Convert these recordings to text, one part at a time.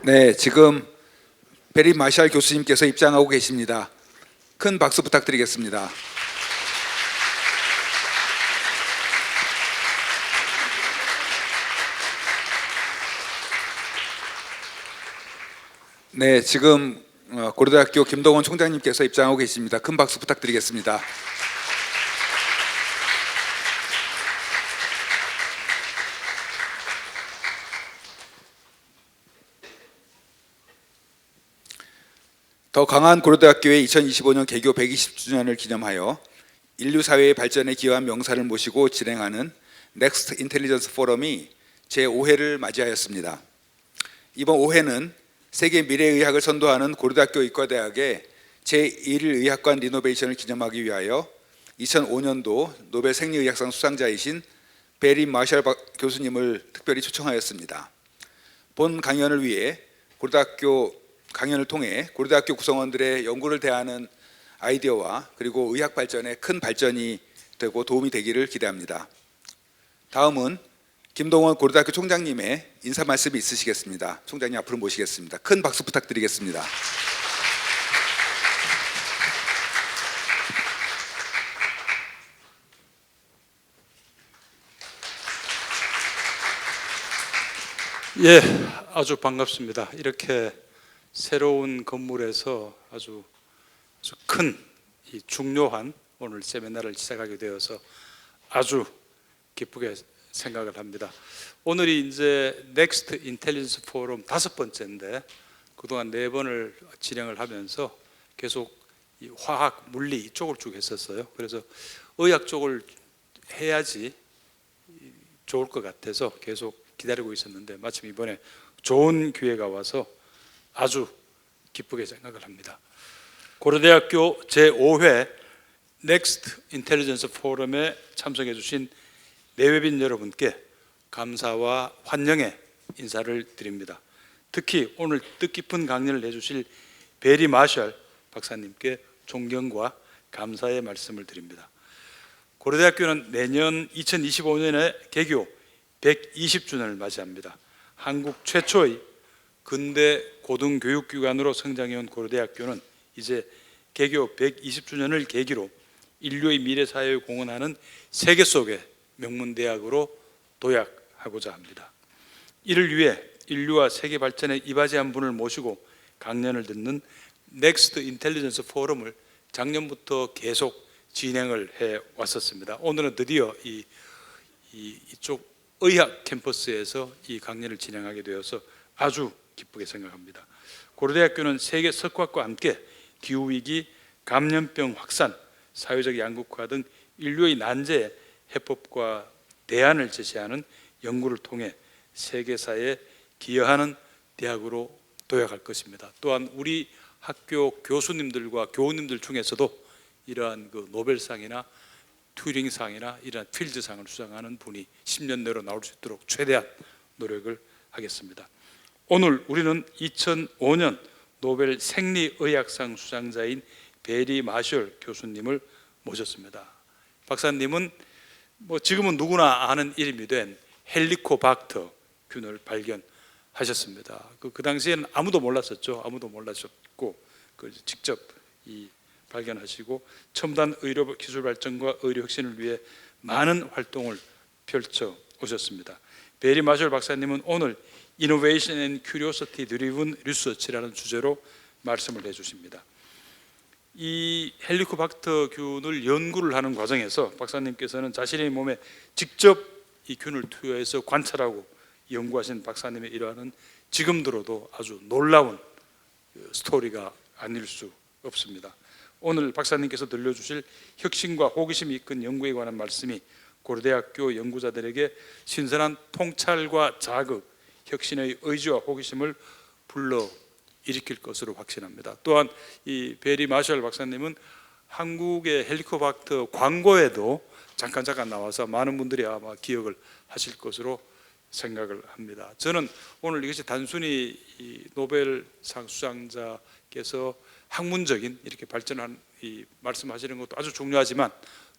네, 지금 베리 마샬 교수님께서 입장하고 계십니다. 큰 박수 부탁드리겠습니다. 네, 지금 고려대학교 김동원 총장님께서 입장하고 계십니다. 큰 박수 부탁드리겠습니다. 더 강한 고려대학교의 2025년 개교 120주년을 기념하여 인류 사회의 발전에 기여한 명사를 모시고 진행하는 넥스트 인텔리전스 포럼이 제5회를 맞이하였습니다. 이번 5회는 세계 미래의학을 선도하는 고려대학교 의과대학의 제1의학관 리노베이션을 기념하기 위하여 2005년도 노벨 생리의학상 수상자이신 베리 마샬 교수님을 특별히 초청하였습니다. 본 강연을 위해 고려대학교 강연을 통해 고려대학교 구성원들의 연구를 대하는 아이디어와 그리고 의학 발전에 큰 발전이 되고 도움이 되기를 기대합니다. 다음은 김동원 고려대학교 총장님의 인사 말씀이 있으시겠습니다. 총장님 앞으로 모시겠습니다. 큰 박수 부탁드리겠습니다. 예, 아주 반갑습니다. 이렇게 새로운 건물에서 아주 큰 중요한 오늘 세미나를 시작하게 되어서 아주 기쁘게 생각을 합니다. 오늘이 이제 넥스트 인텔리전스 포럼 5번째인데 그동안 4번을 진행을 하면서 계속 이 화학, 물리 이쪽을 쭉 했었어요. 그래서 의학 쪽을 해야지 좋을 것 같아서 계속 기다리고 있었는데 마침 이번에 좋은 기회가 와서 아주 기쁘게 생각을 합니다. 고려대학교 제5회 넥스트 인텔리전스 포럼에 참석해 주신 내외빈 여러분께 감사와 환영의 인사를 드립니다. 특히 오늘 뜻깊은 강연을 해주실 베리 마샬 박사님께 존경과 감사의 말씀을 드립니다. 고려대학교는 내년 2025년에 개교 120주년을 맞이합니다. 한국 최초의 근대 고등교육기관으로 성장해온 고려대학교는 이제 개교 120주년을 계기로 인류의 미래사회에 공헌하는 세계 속의 명문대학으로 도약하고자 합니다. 이를 위해 인류와 세계 발전에 이바지한 분을 모시고 강연을 듣는 넥스트 인텔리전스 포럼을 작년부터 계속 진행을 해왔었습니다. 오늘은 드디어 이쪽 의학 캠퍼스에서 이 강연을 진행하게 되어서 아주 기쁘게 생각합니다. 고려대학교는 세계 석학과 함께 기후위기, 감염병 확산, 사회적 양극화 등 인류의 난제에 해법과 대안을 제시하는 연구를 통해 세계사에 기여하는 대학으로 도약할 것입니다. 또한 우리 학교 교수님들과 교우님들 중에서도 이러한 노벨상이나 튜링상이나 이러한 필드상을 수상하는 분이 10년 내로 나올 수 있도록 최대한 노력을 하겠습니다. 오늘 우리는 2005년 노벨 생리의학상 수상자인 베리 마셜 교수님을 모셨습니다. 박사님은 지금은 누구나 아는 이름이 된 헬리코박터 균을 발견하셨습니다. 그 당시에는 아무도 몰랐었죠. 아무도 몰랐었고 직접 발견하시고 첨단 의료 기술 발전과 의료 혁신을 위해 많은 활동을 펼쳐 오셨습니다. 베리 마셜 박사님은 오늘 Innovation and Curiosity Driven Research라는 주제로 말씀을 해주십니다. 이 헬리코박터 균을 연구를 하는 과정에서 박사님께서는 자신의 몸에 직접 이 균을 투여해서 관찰하고 연구하신 박사님의 일화는 지금 들어도 아주 놀라운 스토리가 아닐 수 없습니다. 오늘 박사님께서 들려주실 혁신과 호기심이 이끈 연구에 관한 말씀이 고려대학교 연구자들에게 신선한 통찰과 자극, 혁신의 의지와 호기심을 불러일으킬 것으로 확신합니다. 또한 이 베리 마셜 박사님은 한국의 헬리코박터 광고에도 잠깐 나와서 많은 분들이 아마 기억을 하실 것으로 생각을 합니다. 저는 오늘 이것이 단순히 이 노벨상 수상자께서 학문적인 이렇게 발전한 말씀하시는 것도 아주 중요하지만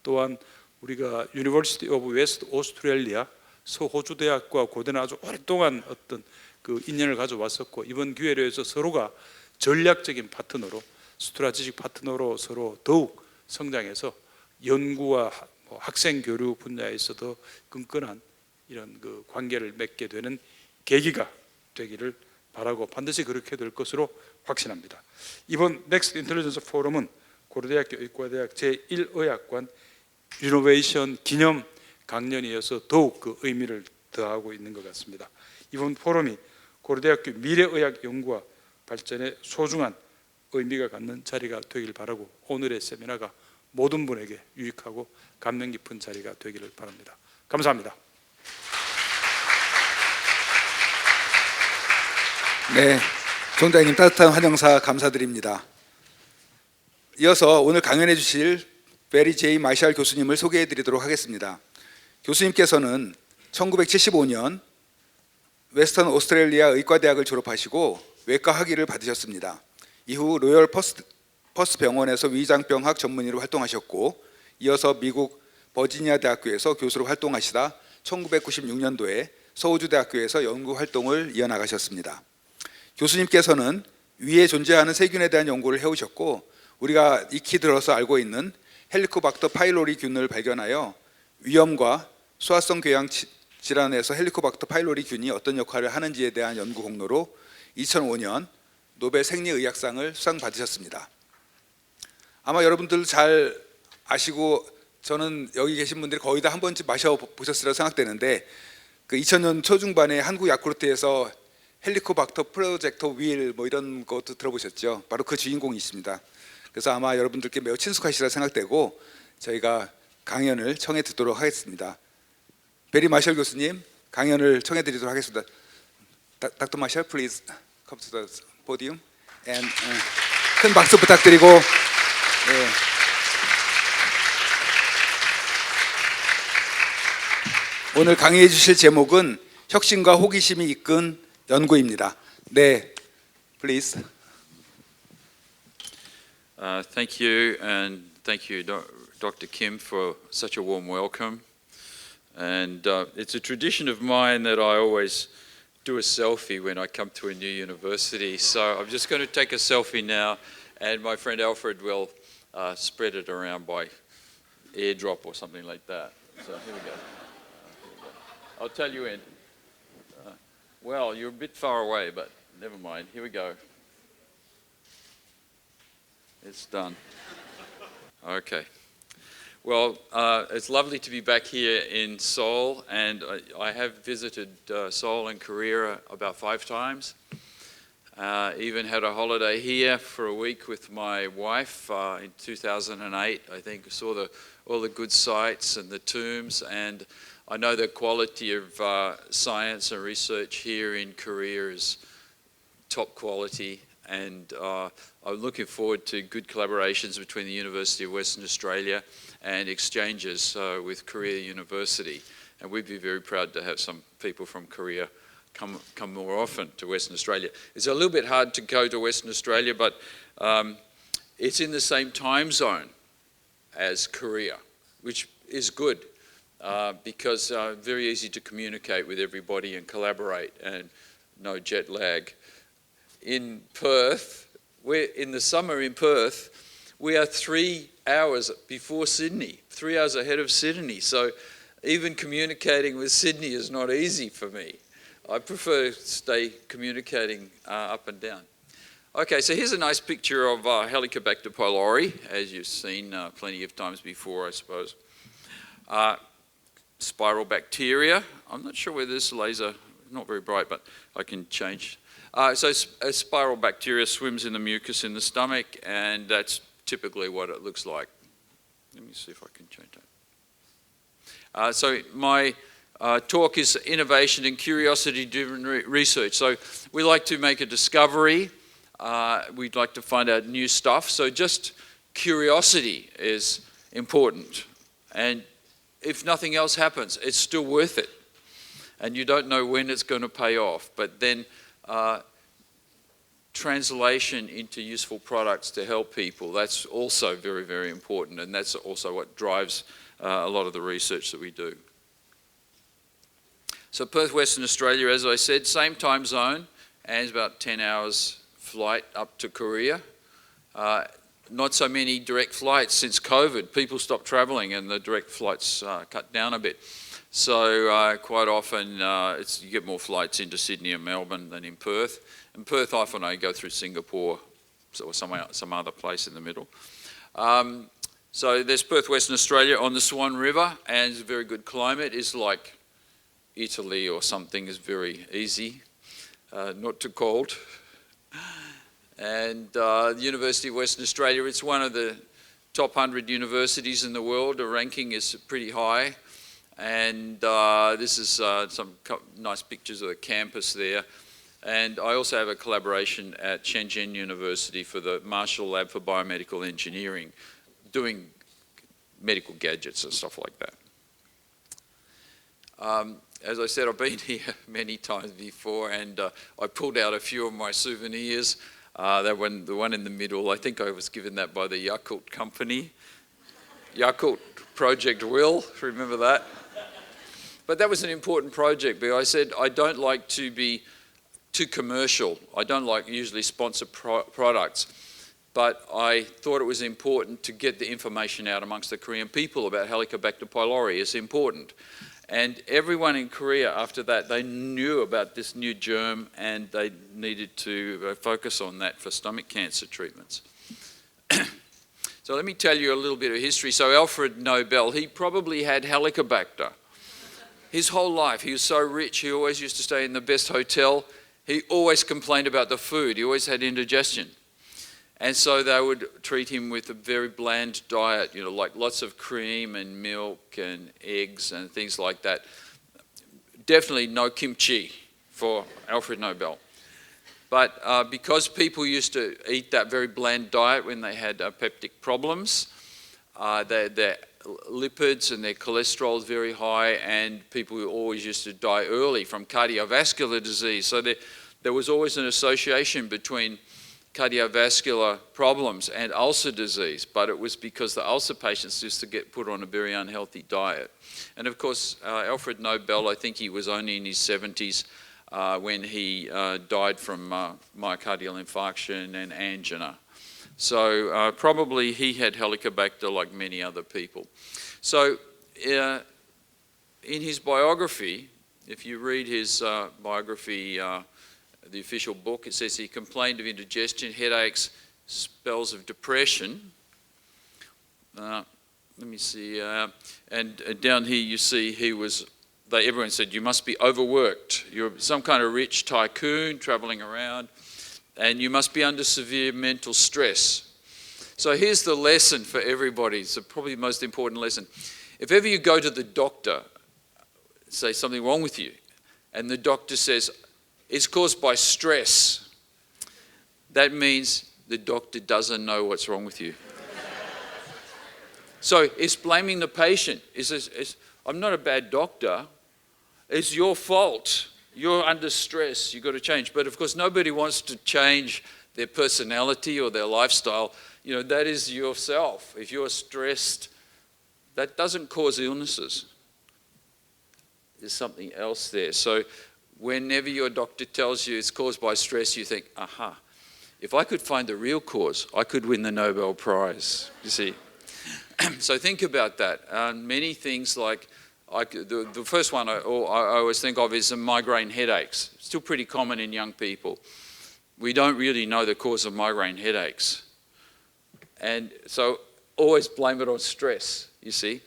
또한 우리가 유니버시티 오브 웨스트 오스트레일리아 서호주 대학과 고대는 아주 오랫동안 어떤 그 인연을 가져왔었고 이번 기회로 해서 서로가 전략적인 파트너로 스트라테직 파트너로 서로 더욱 성장해서 연구와 학생 교류 분야에서도 끈끈한 이런 그 관계를 맺게 되는 계기가 되기를 바라고 반드시 그렇게 될 것으로 확신합니다. 이번 넥스트 인텔리전스 포럼은 고려대학교 의과대학 제1의학관 리노베이션 기념 강연이어서 더욱 그 의미를 더하고 있는 것 같습니다. 이번 포럼이 고려대학교 미래의학 연구와 발전에 소중한 의미가 갖는 자리가 되길 바라고 오늘의 세미나가 모든 분에게 유익하고 감명 깊은 자리가 되기를 바랍니다. 감사합니다. 네, 총장님 따뜻한 환영사 감사드립니다. 이어서 오늘 강연해 주실 베리 제이 마샬 교수님을 소개해 드리도록 하겠습니다. 교수님께서는 1975년 웨스턴 오스트레일리아 의과대학을 졸업하시고 외과 학위를 받으셨습니다. 이후 로열 퍼스트 병원에서 위장병학 전문의로 활동하셨고 이어서 미국 버지니아 대학교에서 교수로 활동하시다 1996년도에 서우주대학교에서 연구 활동을 이어나가셨습니다. 교수님께서는 위에 존재하는 세균에 대한 연구를 해오셨고 우리가 익히 들어서 알고 있는 헬리코박터 파일로리 균을 발견하여 위염과 소화성 궤양 질환에서 헬리코박터 파일로리 균이 어떤 역할을 하는지에 대한 연구 공로로 2005년 노벨 생리의학상을 수상받으셨습니다. 아마 여러분들 잘 아시고 저는 여기 계신 분들이 거의 다 한 번쯤 마셔보셨으리라 생각되는데 그 2000년 초중반에 한국 야쿠르트에서 헬리코박터 프로젝터 윌 뭐 이런 것도 들어보셨죠? 바로 그 주인공이십니다. 그래서 아마 여러분들께 매우 친숙하시리라 생각되고 저희가 강연을 청해 듣도록 하겠습니다. 베리 마셜 교수님 강연을 청해 드리도록 하겠습니다. Dr. Marshall, please come to the podium and 큰 박수 부탁드리고 오늘 강의해 주실 제목은 혁신과 호기심이 이끈 연구입니다. 네, please. Thank you, and thank you, Dr. Kim, for such a warm welcome. And it's a tradition of mine that I always do a selfie when I come to a new university. So I'm just going to take a selfie now, and my friend Alfred will spread it around by airdrop or something like that. So here we go. I'll tell you when. Well, you're a bit far away, but never mind. Here we go. It's done. Okay. Well, it's lovely to be back here in Seoul, and I have visited Seoul and Korea about 5 times. Even had a holiday here for a week with my wife in 2008. I think saw all the good sights and the tombs, and I know the quality of science and research here in Korea is top quality, and I'm looking forward to good collaborations between the University of Western Australia and exchanges with Korea University. And we'd be very proud to have some people from Korea come more often to Western Australia. It's a little bit hard to go to Western Australia, but it's in the same time as Korea, which is good. Because very easy to communicate with everybody and collaborate, and no jet lag. In Perth, in the summer in Perth, we are 3 hours before Sydney, 3 hours ahead of Sydney. So even communicating with Sydney is not easy for me. I prefer to stay communicating up and down. Okay, so here's a nice picture of Helicobacter pylori, as you've seen plenty of times before, I suppose. Spiral bacteria. I'm not sure whether this laser, not very bright, but I can change. So a spiral bacteria swims in the mucus in the stomach, and that's typically what it looks like. Let me see if I can change that. So my talk is innovation and curiosity-driven research. So we like to make a discovery. We'd like to find out new stuff. So just curiosity is important. And if nothing else happens, it's still worth it. And you don't know when it's going to pay off. But then translation into useful products to help people, that's also very, very important. And that's also what drives a lot of the research that we do. So Perth, Western Australia, as I said, same time zone, and it's about 10 hours flight up to Korea. Not so many direct flights since COVID. People stopped travelling and the direct flights cut down a bit. So quite often you get more flights into Sydney and Melbourne than in Perth. And Perth often I go through Singapore or some other place in the middle. So there's Perth, Western Australia on the Swan River, and it's a very good climate. It's like Italy or something. Is very easy, not too cold. And the University of Western Australia, it's one of the top 100 universities in the world. The ranking is pretty high. And this is some nice pictures of the campus there. And I also have a collaboration at Shenzhen University for the Marshall Lab for Biomedical Engineering, doing medical gadgets and stuff like that. As I said, I've been here many times before, and I pulled out a few of my souvenirs. The one in the middle, I think I was given that by the Yakult company. Yakult Project Will, remember that? But that was an important project because I said I don't like to be too commercial. I don't like usually sponsor products. But I thought it was important to get the information out amongst the Korean people about Helicobacter pylori. It's important. And everyone in Korea after that, they knew about this new germ and they needed to focus on that for stomach cancer treatments. So let me tell you a little bit of history. So Alfred Nobel, he probably had Helicobacter. His whole life, he was so rich, he always used to stay in the best hotel. He always complained about the food. He always had indigestion. And so they would treat him with a very bland diet, you know, like lots of cream and milk and eggs and things like that. Definitely no kimchi for Alfred Nobel. But because people used to eat that very bland diet when they had peptic problems, their lipids and their cholesterol is very high, and people always used to die early from cardiovascular disease. So there was always an association between cardiovascular problems and ulcer disease, but it was because the ulcer patients used to get put on a very unhealthy diet. And of course, Alfred Nobel, I think he was only in his 70s when he died from myocardial infarction and angina. So probably he had Helicobacter like many other people. So in his biography, if you read his biography, the official book, it says he complained of indigestion, headaches, spells of depression. Let me see, and down here you see everyone said you must be overworked. You're some kind of rich tycoon traveling around, and you must be under severe mental stress. So here's the lesson for everybody. It's probably the most important lesson. If ever you go to the doctor, say something wrong with you, and the doctor says, it's caused by stress, that means the doctor doesn't know what's wrong with you. So it's blaming the patient. I'm not a bad doctor. It's your fault. You're under stress. You've got to change. But of course, nobody wants to change their personality or their lifestyle. You know, that is yourself. If you're stressed, that doesn't cause illnesses. There's something else there. So whenever your doctor tells you it's caused by stress, you think, aha, if I could find the real cause, I could win the Nobel Prize, you see. So think about that. Many things like, the first one I always think of is migraine headaches. Still pretty common in young people. We don't really know the cause of migraine headaches. And so always blame it on stress, you see.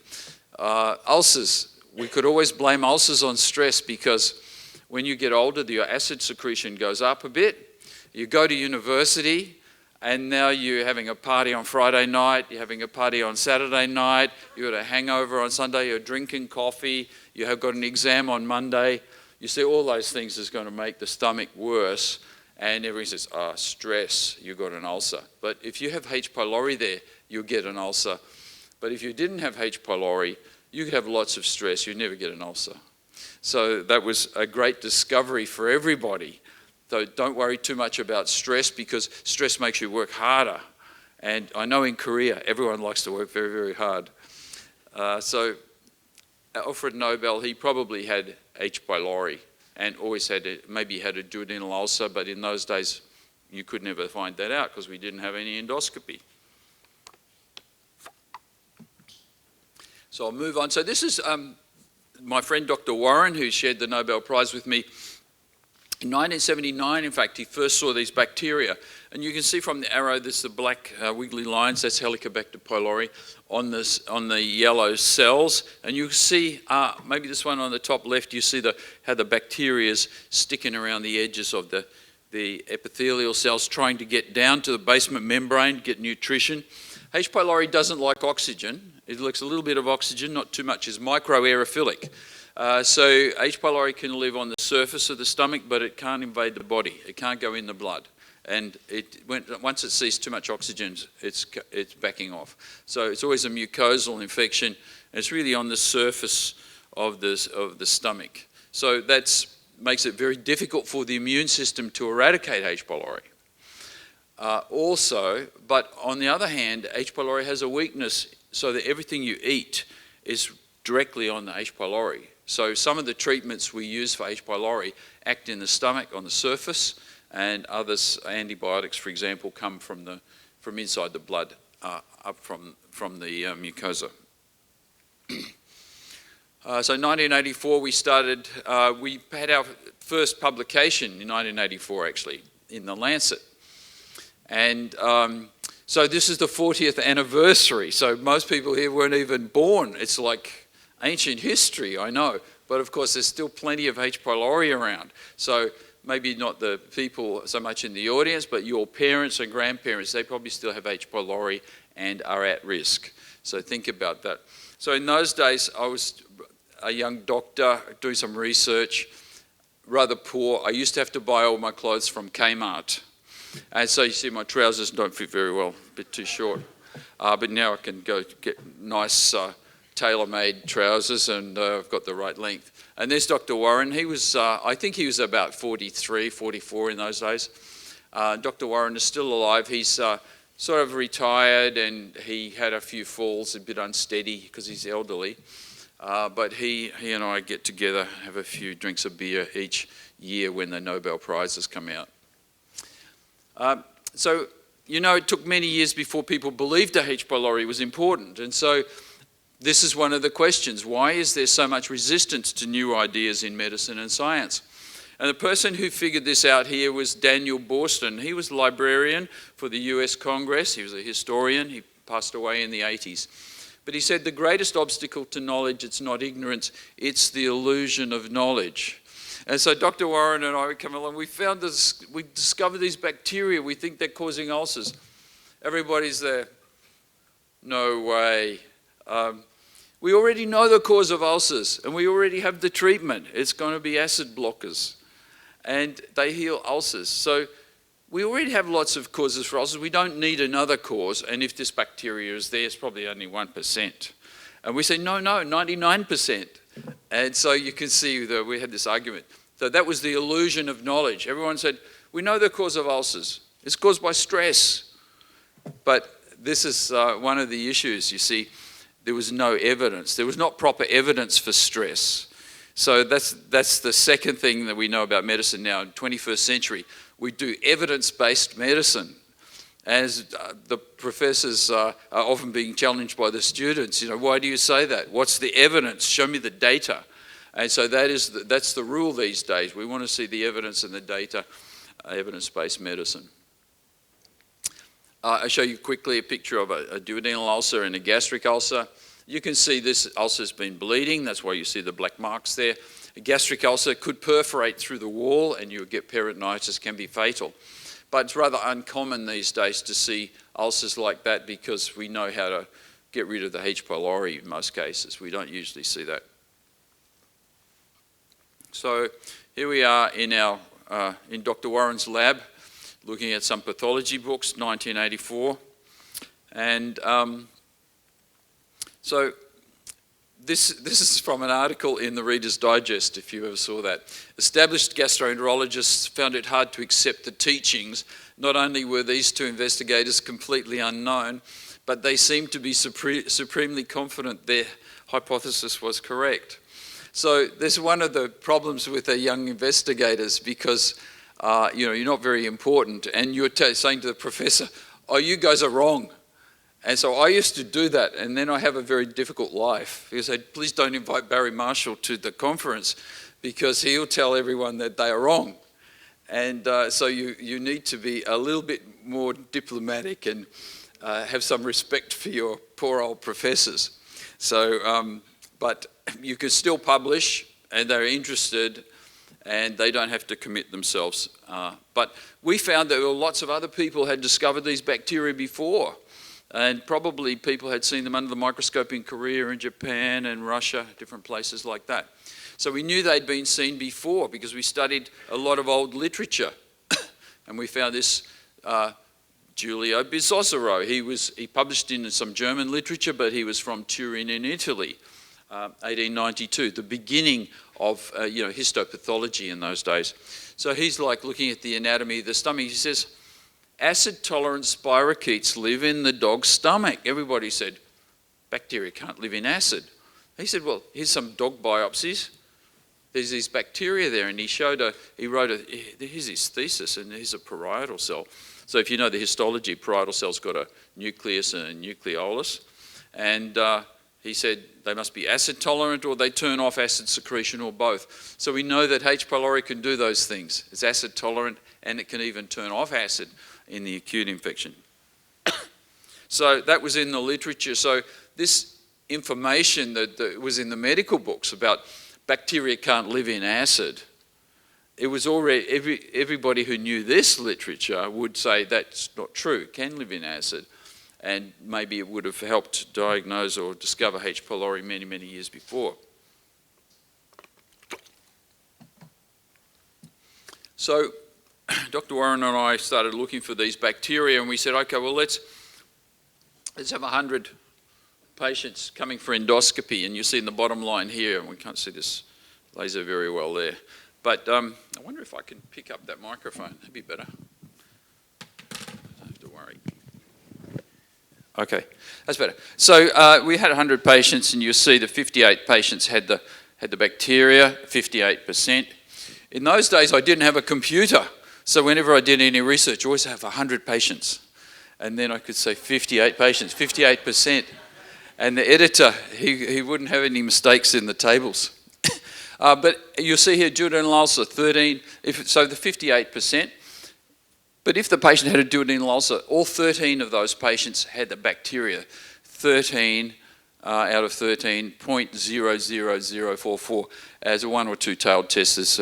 Ulcers, we could always blame ulcers on stress because when you get older, your acid secretion goes up a bit. You go to university, and now you're having a party on Friday night, you're having a party on Saturday night, you've got a hangover on Sunday, you're drinking coffee, you have got an exam on Monday. You see, all those things is going to make the stomach worse, and everyone says, stress, you've got an ulcer. But if you have H. pylori there, you'll get an ulcer. But if you didn't have H. pylori, you could have lots of stress, you'd never get an ulcer. So that was a great discovery for everybody. So don't worry too much about stress because stress makes you work harder. And I know in Korea, everyone likes to work very, very hard. So Alfred Nobel, he probably had H. pylori and always had maybe had a duodenal ulcer, but in those days you could never find that out because we didn't have any endoscopy. So I'll move on. So this is my friend Dr. Warren, who shared the Nobel Prize with me. In 1979, in fact, he first saw these bacteria. And you can see from the arrow, this is the black wiggly lines, that's Helicobacter pylori on the yellow cells. And you see, maybe this one on the top left, you see how the bacteria is sticking around the edges of the epithelial cells, trying to get down to the basement membrane, get nutrition. H. pylori doesn't like oxygen. It likes a little bit of oxygen, not too much. It's microaerophilic. So H. pylori can live on the surface of the stomach, but it can't invade the body. It can't go in the blood. And once it sees too much oxygen, it's backing off. So it's always a mucosal infection. And it's really on the surface of the stomach. So that makes it very difficult for the immune system to eradicate H. pylori. But on the other hand, H. pylori has a weakness so that everything you eat is directly on the H. pylori. So some of the treatments we use for H. pylori act in the stomach on the surface, and others, antibiotics, for example, come from inside the blood, up from the mucosa. So 1984 we started, we had our first publication in 1984 actually, in the Lancet. And so this is the 40th anniversary, so most people here weren't even born. It's like ancient history, I know, but of course there's still plenty of H. pylori around. So maybe not the people so much in the audience, but your parents and grandparents, they probably still have H. pylori and are at risk. So think about that. So in those days, I was a young doctor doing some research, rather poor. I used to have to buy all my clothes from Kmart. And so you see my trousers don't fit very well, a bit too short. But now I can go get nice tailor-made trousers, and I've got the right length. And there's Dr. Warren. He was, I think he was about 43, 44 in those days. Dr. Warren is still alive. He's sort of retired, and he had a few falls, a bit unsteady because he's elderly. But he and I get together, have a few drinks of beer each year when the Nobel Prizes come out. So, you know, it took many years before people believed that H. pylori was important. And so this is one of the questions. Why is there so much resistance to new ideas in medicine and science? And the person who figured this out here was Daniel Boorstin. He was a librarian for the US Congress. He was a historian. He passed away in the 80s. But he said the greatest obstacle to knowledge, it's not ignorance, it's the illusion of knowledge. And so Dr. Warren and I would come along, we discovered these bacteria, we think they're causing ulcers. Everybody's there, no way. We already know the cause of ulcers, and we already have the treatment. It's going to be acid blockers, and they heal ulcers. So we already have lots of causes for ulcers. We don't need another cause, and if this bacteria is there, it's probably only 1%. And we say, no, 99%. And so you can see that we had this argument. So that was the illusion of knowledge. Everyone said, we know the cause of ulcers. It's caused by stress. But this is one of the issues, you see. There was no evidence. There was not proper evidence for stress. So that's the second thing that we know about medicine now in the 21st century. We do evidence-based medicine. As the professors are often being challenged by the students, you know, why do you say that? What's the evidence? Show me the data. And so that's the rule these days. We want to see the evidence and the data, evidence-based medicine. I'll show you quickly a picture of a duodenal ulcer and a gastric ulcer. You can see this ulcer's been bleeding. That's why you see the black marks there. A gastric ulcer could perforate through the wall and you would get peritonitis, can be fatal. But it's rather uncommon these days to see ulcers like that because we know how to get rid of the H. pylori in most cases. We don't usually see that. So here we are in Dr. Warren's lab, looking at some pathology books, 1984. And so this is from an article in the Reader's Digest, if you ever saw that. Established gastroenterologists found it hard to accept the teachings. Not only were these two investigators completely unknown, but they seemed to be supremely confident their hypothesis was correct. So this is one of the problems with the young investigators, because you're not very important, and you're saying to the professor, "Oh, you guys are wrong." And so I used to do that, and then I have a very difficult life. He said, "Please don't invite Barry Marshall to the conference, because he'll tell everyone that they are wrong." And so you need to be a little bit more diplomatic and have some respect for your poor old professors. So, but you can still publish, and they're interested, and they don't have to commit themselves. But we found that lots of other people had discovered these bacteria before, and probably people had seen them under the microscope in Korea and Japan and Russia, different places like that. So we knew they'd been seen before because we studied a lot of old literature. And we found this Giulio Bizzosero. He published in some German literature, but he was from Turin in Italy, 1892, the beginning of histopathology in those days. So he's like looking at the anatomy of the stomach. He says, acid-tolerant spirochetes live in the dog's stomach. Everybody said, bacteria can't live in acid. He said, well, here's some dog biopsies. There's these bacteria there, and here's his thesis, and here's a parietal cell. So if you know the histology, parietal cell's got a nucleus and a nucleolus. And he said they must be acid tolerant, or they turn off acid secretion, or both. So we know that H. pylori can do those things. It's acid tolerant, and it can even turn off acid in the acute infection. So that was in the literature. So this information that was in the medical books about bacteria can't live in acid, it was already, everybody who knew this literature would say that's not true, it can live in acid. And maybe it would have helped diagnose or discover H. pylori many, many years before. So Dr. Warren and I started looking for these bacteria, and we said, okay, well, let's have 100 patients coming for endoscopy, and you see in the bottom line here, and we can't see this laser very well there, but I wonder if I can pick up that microphone. That'd be better. Don't have to worry. Okay, that's better. So we had 100 patients, and you see the 58 patients had the bacteria, 58%. In those days, I didn't have a computer, so whenever I did any research, I always have 100 patients, and then I could say 58 patients, 58%. And the editor, he wouldn't have any mistakes in the tables. But you'll see here duodenal ulcer, 13, so the 58%. But if the patient had a duodenal ulcer, all 13 of those patients had the bacteria. 13 out of 13, 0.00044, as a 1 or 2 tailed test is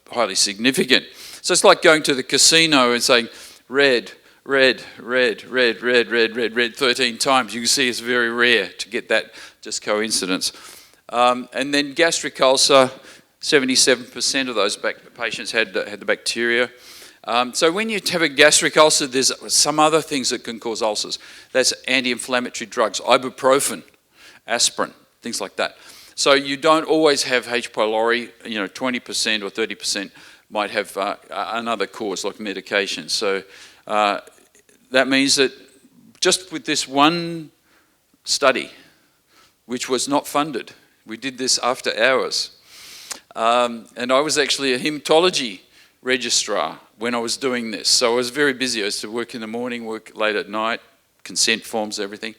highly significant. So it's like going to the casino and saying red, red, red, red, red, red, red, red 13 times. You can see it's very rare to get that just coincidence. And then gastric ulcer, 77% of those patients had the bacteria. So when you have a gastric ulcer, there's some other things that can cause ulcers. That's anti-inflammatory drugs, ibuprofen, aspirin, things like that. So you don't always have H. pylori, 20% or 30% might have another cause like medication. So that means that just with this one study, which was not funded, we did this after hours. And I was actually a hematology registrar when I was doing this. So I was very busy. I used to work in the morning, work late at night, consent forms, everything.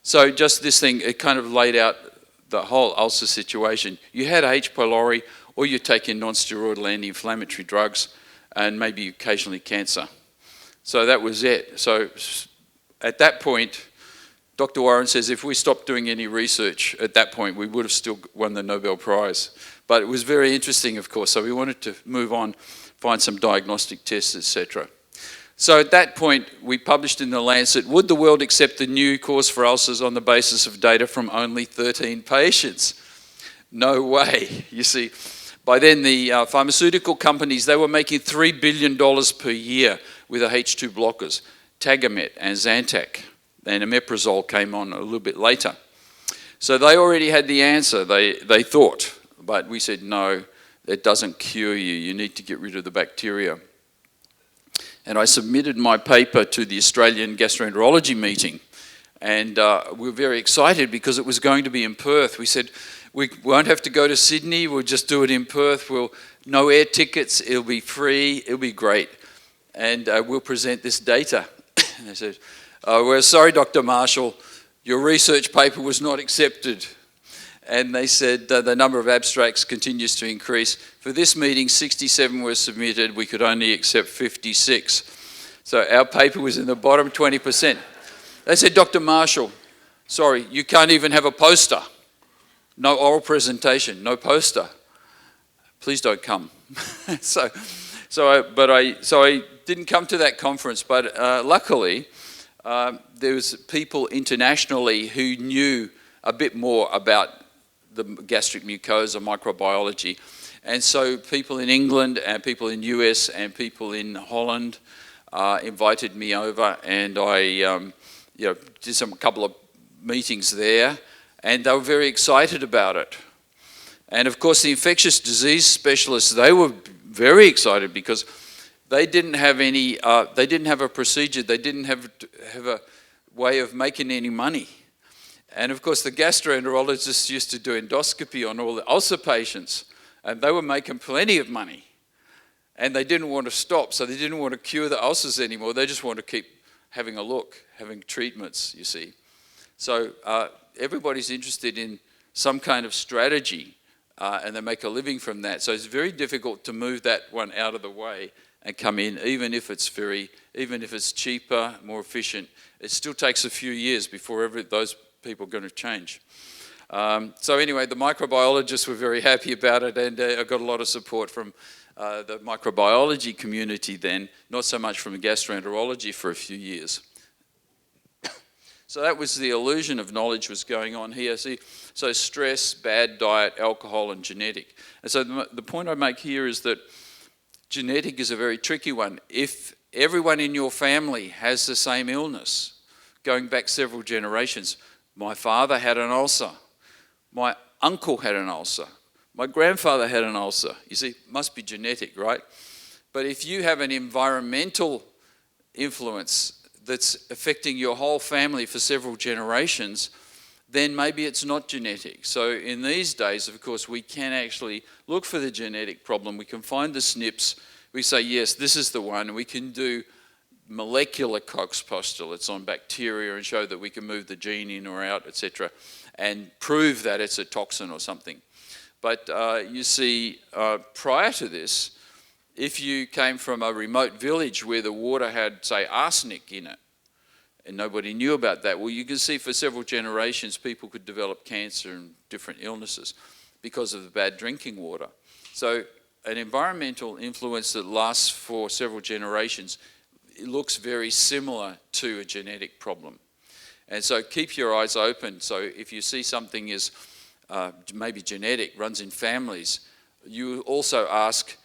So just this thing, it kind of laid out the whole ulcer situation. You had H. pylori, or you take in non-steroidal anti-inflammatory drugs, and maybe occasionally cancer. So that was it. So at that point, Dr. Warren says if we stopped doing any research at that point, we would have still won the Nobel Prize. But it was very interesting, of course, so we wanted to move on, find some diagnostic tests, etc. So at that point, we published in The Lancet, would the world accept the new cause for ulcers on the basis of data from only 13 patients? No way. You see, by then the pharmaceutical companies, they were making $3 billion per year with the H2 blockers, Tagamet and Zantac, and omeprazole came on a little bit later. So they already had the answer, they thought, but we said, no, it doesn't cure you, you need to get rid of the bacteria. And I submitted my paper to the Australian Gastroenterology meeting, And we were very excited because it was going to be in Perth. We said, we won't have to go to Sydney, we'll just do it in Perth. No air tickets, it'll be free, it'll be great. And we'll present this data. And they said, we're sorry, Dr. Marshall, your research paper was not accepted. And they said the number of abstracts continues to increase. For this meeting, 67 were submitted, we could only accept 56. So our paper was in the bottom 20%. They said, Dr. Marshall, sorry, you can't even have a poster. No oral presentation, no poster. Please don't come. So I didn't come to that conference, but luckily there was people internationally who knew a bit more about the gastric mucosa microbiology. And so people in England and people in US and people in Holland invited me over, and I did a couple of meetings there, and they were very excited about it. And of course the infectious disease specialists, they were very excited because they didn't have any, they didn't have a procedure, they didn't have a way of making any money. And of course the gastroenterologists used to do endoscopy on all the ulcer patients, and they were making plenty of money. And they didn't want to stop, so they didn't want to cure the ulcers anymore, they just want to keep having a look, having treatments, you see. So everybody's interested in some kind of strategy, and they make a living from that. So it's very difficult to move that one out of the way and come in, even if it's cheaper, more efficient. It still takes a few years before those people are going to change. So anyway, the microbiologists were very happy about it, and I got a lot of support from the microbiology community then, not so much from gastroenterology for a few years. So that was the illusion of knowledge was going on here. See, so stress, bad diet, alcohol, and genetic. And so the point I make here is that genetic is a very tricky one. If everyone in your family has the same illness, going back several generations, my father had an ulcer, my uncle had an ulcer, my grandfather had an ulcer. You see, it must be genetic, right? But if you have an environmental influence that's affecting your whole family for several generations, then maybe it's not genetic. So in these days, of course, we can actually look for the genetic problem. We can find the SNPs. We say, yes, this is the one. We can do molecular Koch's postulates on bacteria and show that we can move the gene in or out, etc., and prove that it's a toxin or something. But you see, prior to this, if you came from a remote village where the water had, say, arsenic in it, and nobody knew about that, well, you can see for several generations people could develop cancer and different illnesses because of the bad drinking water. So an environmental influence that lasts for several generations, it looks very similar to a genetic problem. And so keep your eyes open. So if you see something is maybe genetic, runs in families, you also ask,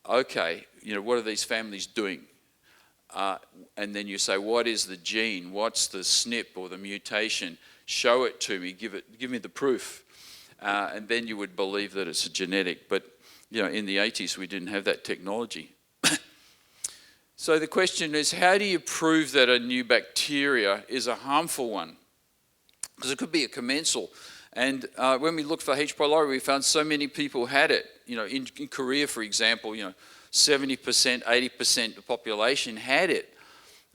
okay, what are these families doing? And then you say, what is the gene? What's the SNP or the mutation? Show it to me, give me the proof. And then you would believe that it's a genetic. But in the 80s, we didn't have that technology. So the question is, how do you prove that a new bacteria is a harmful one? Because it could be a commensal. And when we looked for H. pylori, we found so many people had it. In Korea, for example, 70%, 80% of the population had it.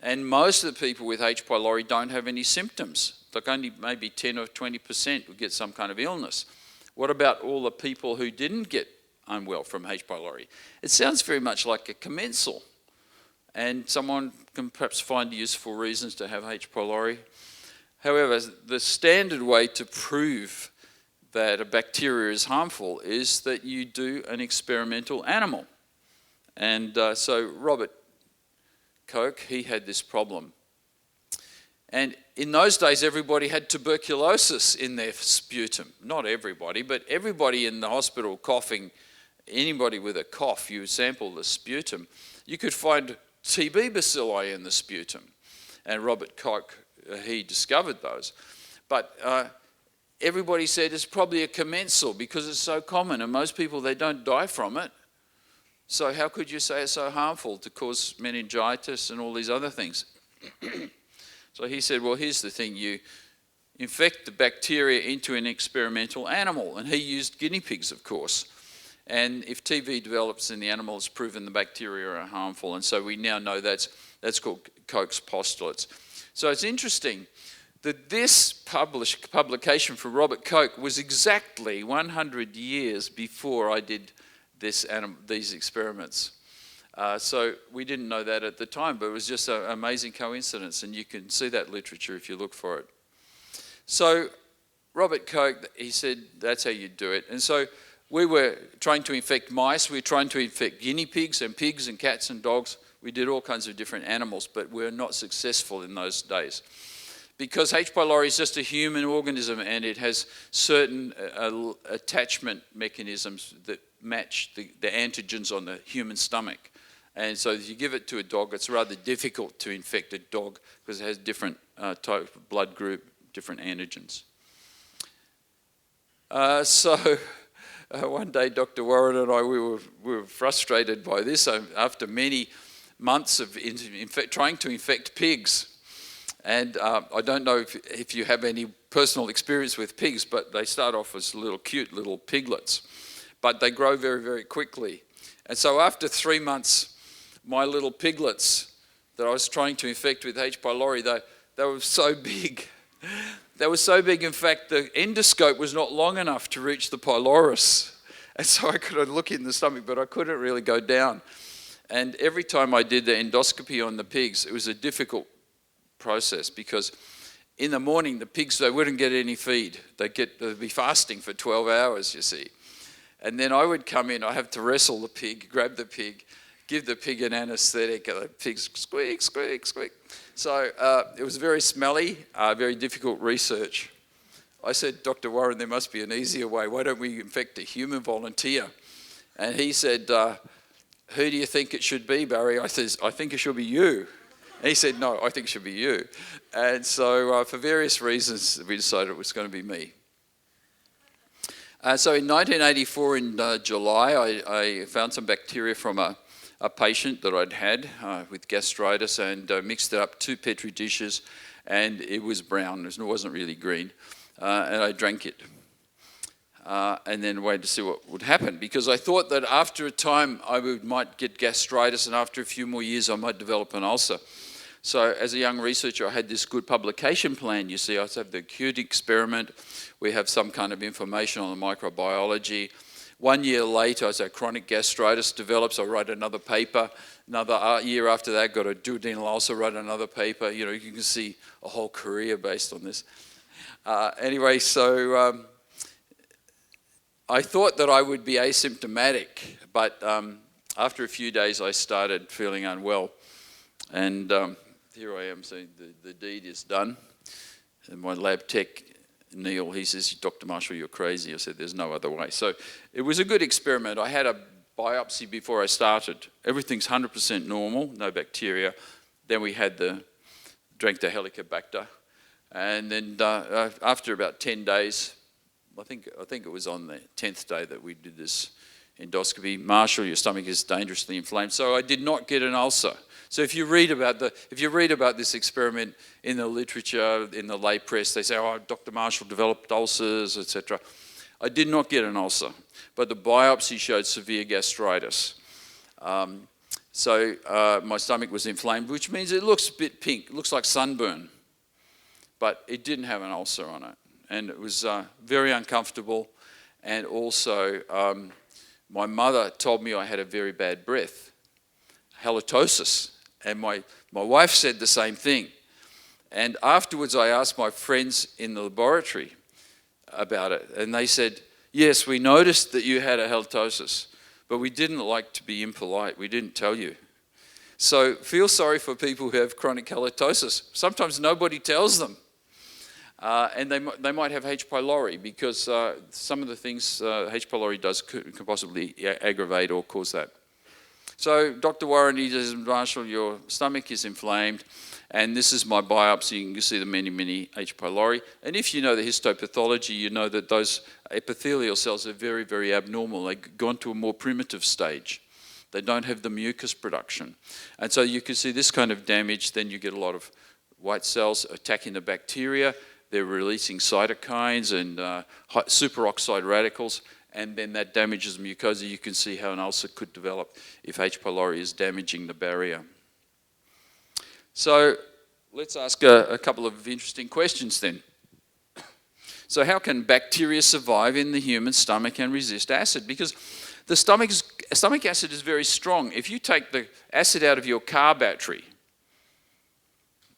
And most of the people with H. pylori don't have any symptoms. Like only maybe 10 or 20% would get some kind of illness. What about all the people who didn't get unwell from H. pylori? It sounds very much like a commensal. And someone can perhaps find useful reasons to have H. pylori. However, the standard way to prove that a bacteria is harmful is that you do an experimental animal. And so Robert Koch, he had this problem. And in those days, everybody had tuberculosis in their sputum. Not everybody, but everybody in the hospital coughing, anybody with a cough, you sample the sputum, you could find TB bacilli in the sputum. And Robert Koch, he discovered those. But everybody said it's probably a commensal because it's so common, and most people, they don't die from it. So how could you say it's so harmful to cause meningitis and all these other things? So he said, well, here's the thing, you infect the bacteria into an experimental animal. And he used guinea pigs, of course. And if TB develops in the animal, it's proven the bacteria are harmful. And so we now know that's called Koch's postulates. So it's interesting that this publication from Robert Koch was exactly 100 years before I did these experiments. So we didn't know that at the time, but it was just an amazing coincidence, and you can see that literature if you look for it. So Robert Koch, he said that's how you do it. And so we were trying to infect mice, we were trying to infect guinea pigs and cats and dogs. We did all kinds of different animals, but we were not successful in those days. Because H. pylori is just a human organism, and it has certain attachment mechanisms that match the antigens on the human stomach. And so if you give it to a dog, it's rather difficult to infect a dog because it has different type of blood group, different antigens. One day Dr. Warren and I, we were frustrated by this after many months of trying to infect pigs. And I don't know if you have any personal experience with pigs, but they start off as cute little piglets. But they grow very, very quickly. And so after 3 months, my little piglets that I was trying to infect with H. pylori, they were so big. They were so big, in fact, the endoscope was not long enough to reach the pylorus. And so I could look in the stomach, but I couldn't really go down. And every time I did the endoscopy on the pigs, it was a difficult process because in the morning, the pigs, they wouldn't get any feed. They'd be fasting for 12 hours, you see. And then I would come in, I have to wrestle the pig, grab the pig, give the pig an anesthetic, and the pig squeak, squeak, squeak. So it was very smelly, very difficult research. I said, Dr. Warren, there must be an easier way. Why don't we infect a human volunteer? And he said, who do you think it should be, Barry? I said, I think it should be you. And he said, no, I think it should be you. And so for various reasons, we decided it was going to be me. So in 1984, in July, I found some bacteria from a patient that I'd had with gastritis and mixed it up 2 Petri dishes, and it was brown. It wasn't really green. And I drank it. And then waited to see what would happen, because I thought that after a time I might get gastritis, and after a few more years I might develop an ulcer. So as a young researcher, I had this good publication plan. You see, I have the acute experiment. We have some kind of information on the microbiology. 1 year later, as a chronic gastritis develops, I write another paper. Another year after that, got a duodenal ulcer, write another paper. You know, you can see a whole career based on this. Anyway, so I thought that I would be asymptomatic, but after a few days, I started feeling unwell. And here I am saying the deed is done. And my lab tech, Neil, he says, Dr. Marshall, you're crazy. I said, there's no other way. So it was a good experiment. I had a biopsy before I started. Everything's 100% normal, no bacteria. Then we had drank the Helicobacter. And then after about 10 days, I think it was on the 10th day that we did this endoscopy, Marshall, your stomach is dangerously inflamed. So I did not get an ulcer. So if you read about this experiment in the literature, in the lay press, they say, oh, Dr. Marshall developed ulcers, etc. I did not get an ulcer, but the biopsy showed severe gastritis. So my stomach was inflamed, which means it looks a bit pink. It looks like sunburn, but it didn't have an ulcer on it. And it was very uncomfortable. And also, my mother told me I had a very bad breath, halitosis. And my wife said the same thing. And afterwards, I asked my friends in the laboratory about it. And they said, yes, we noticed that you had a halitosis, but we didn't like to be impolite. We didn't tell you. So feel sorry for people who have chronic halitosis. Sometimes nobody tells them. And they might have H. pylori, because some of the things H. pylori does can possibly aggravate or cause that. So Dr. Warren, he says, Marshall, your stomach is inflamed, and this is my biopsy. You can see the many H. pylori. And if you know the histopathology, you know that those epithelial cells are very, very abnormal. They've gone to a more primitive stage. They don't have the mucus production. And so you can see this kind of damage, then you get a lot of white cells attacking the bacteria. They're releasing cytokines and superoxide radicals, and then that damages mucosa. You can see how an ulcer could develop if H. pylori is damaging the barrier. So let's ask a couple of interesting questions then. So how can bacteria survive in the human stomach and resist acid? Because the stomach acid is very strong. If you take the acid out of your car battery,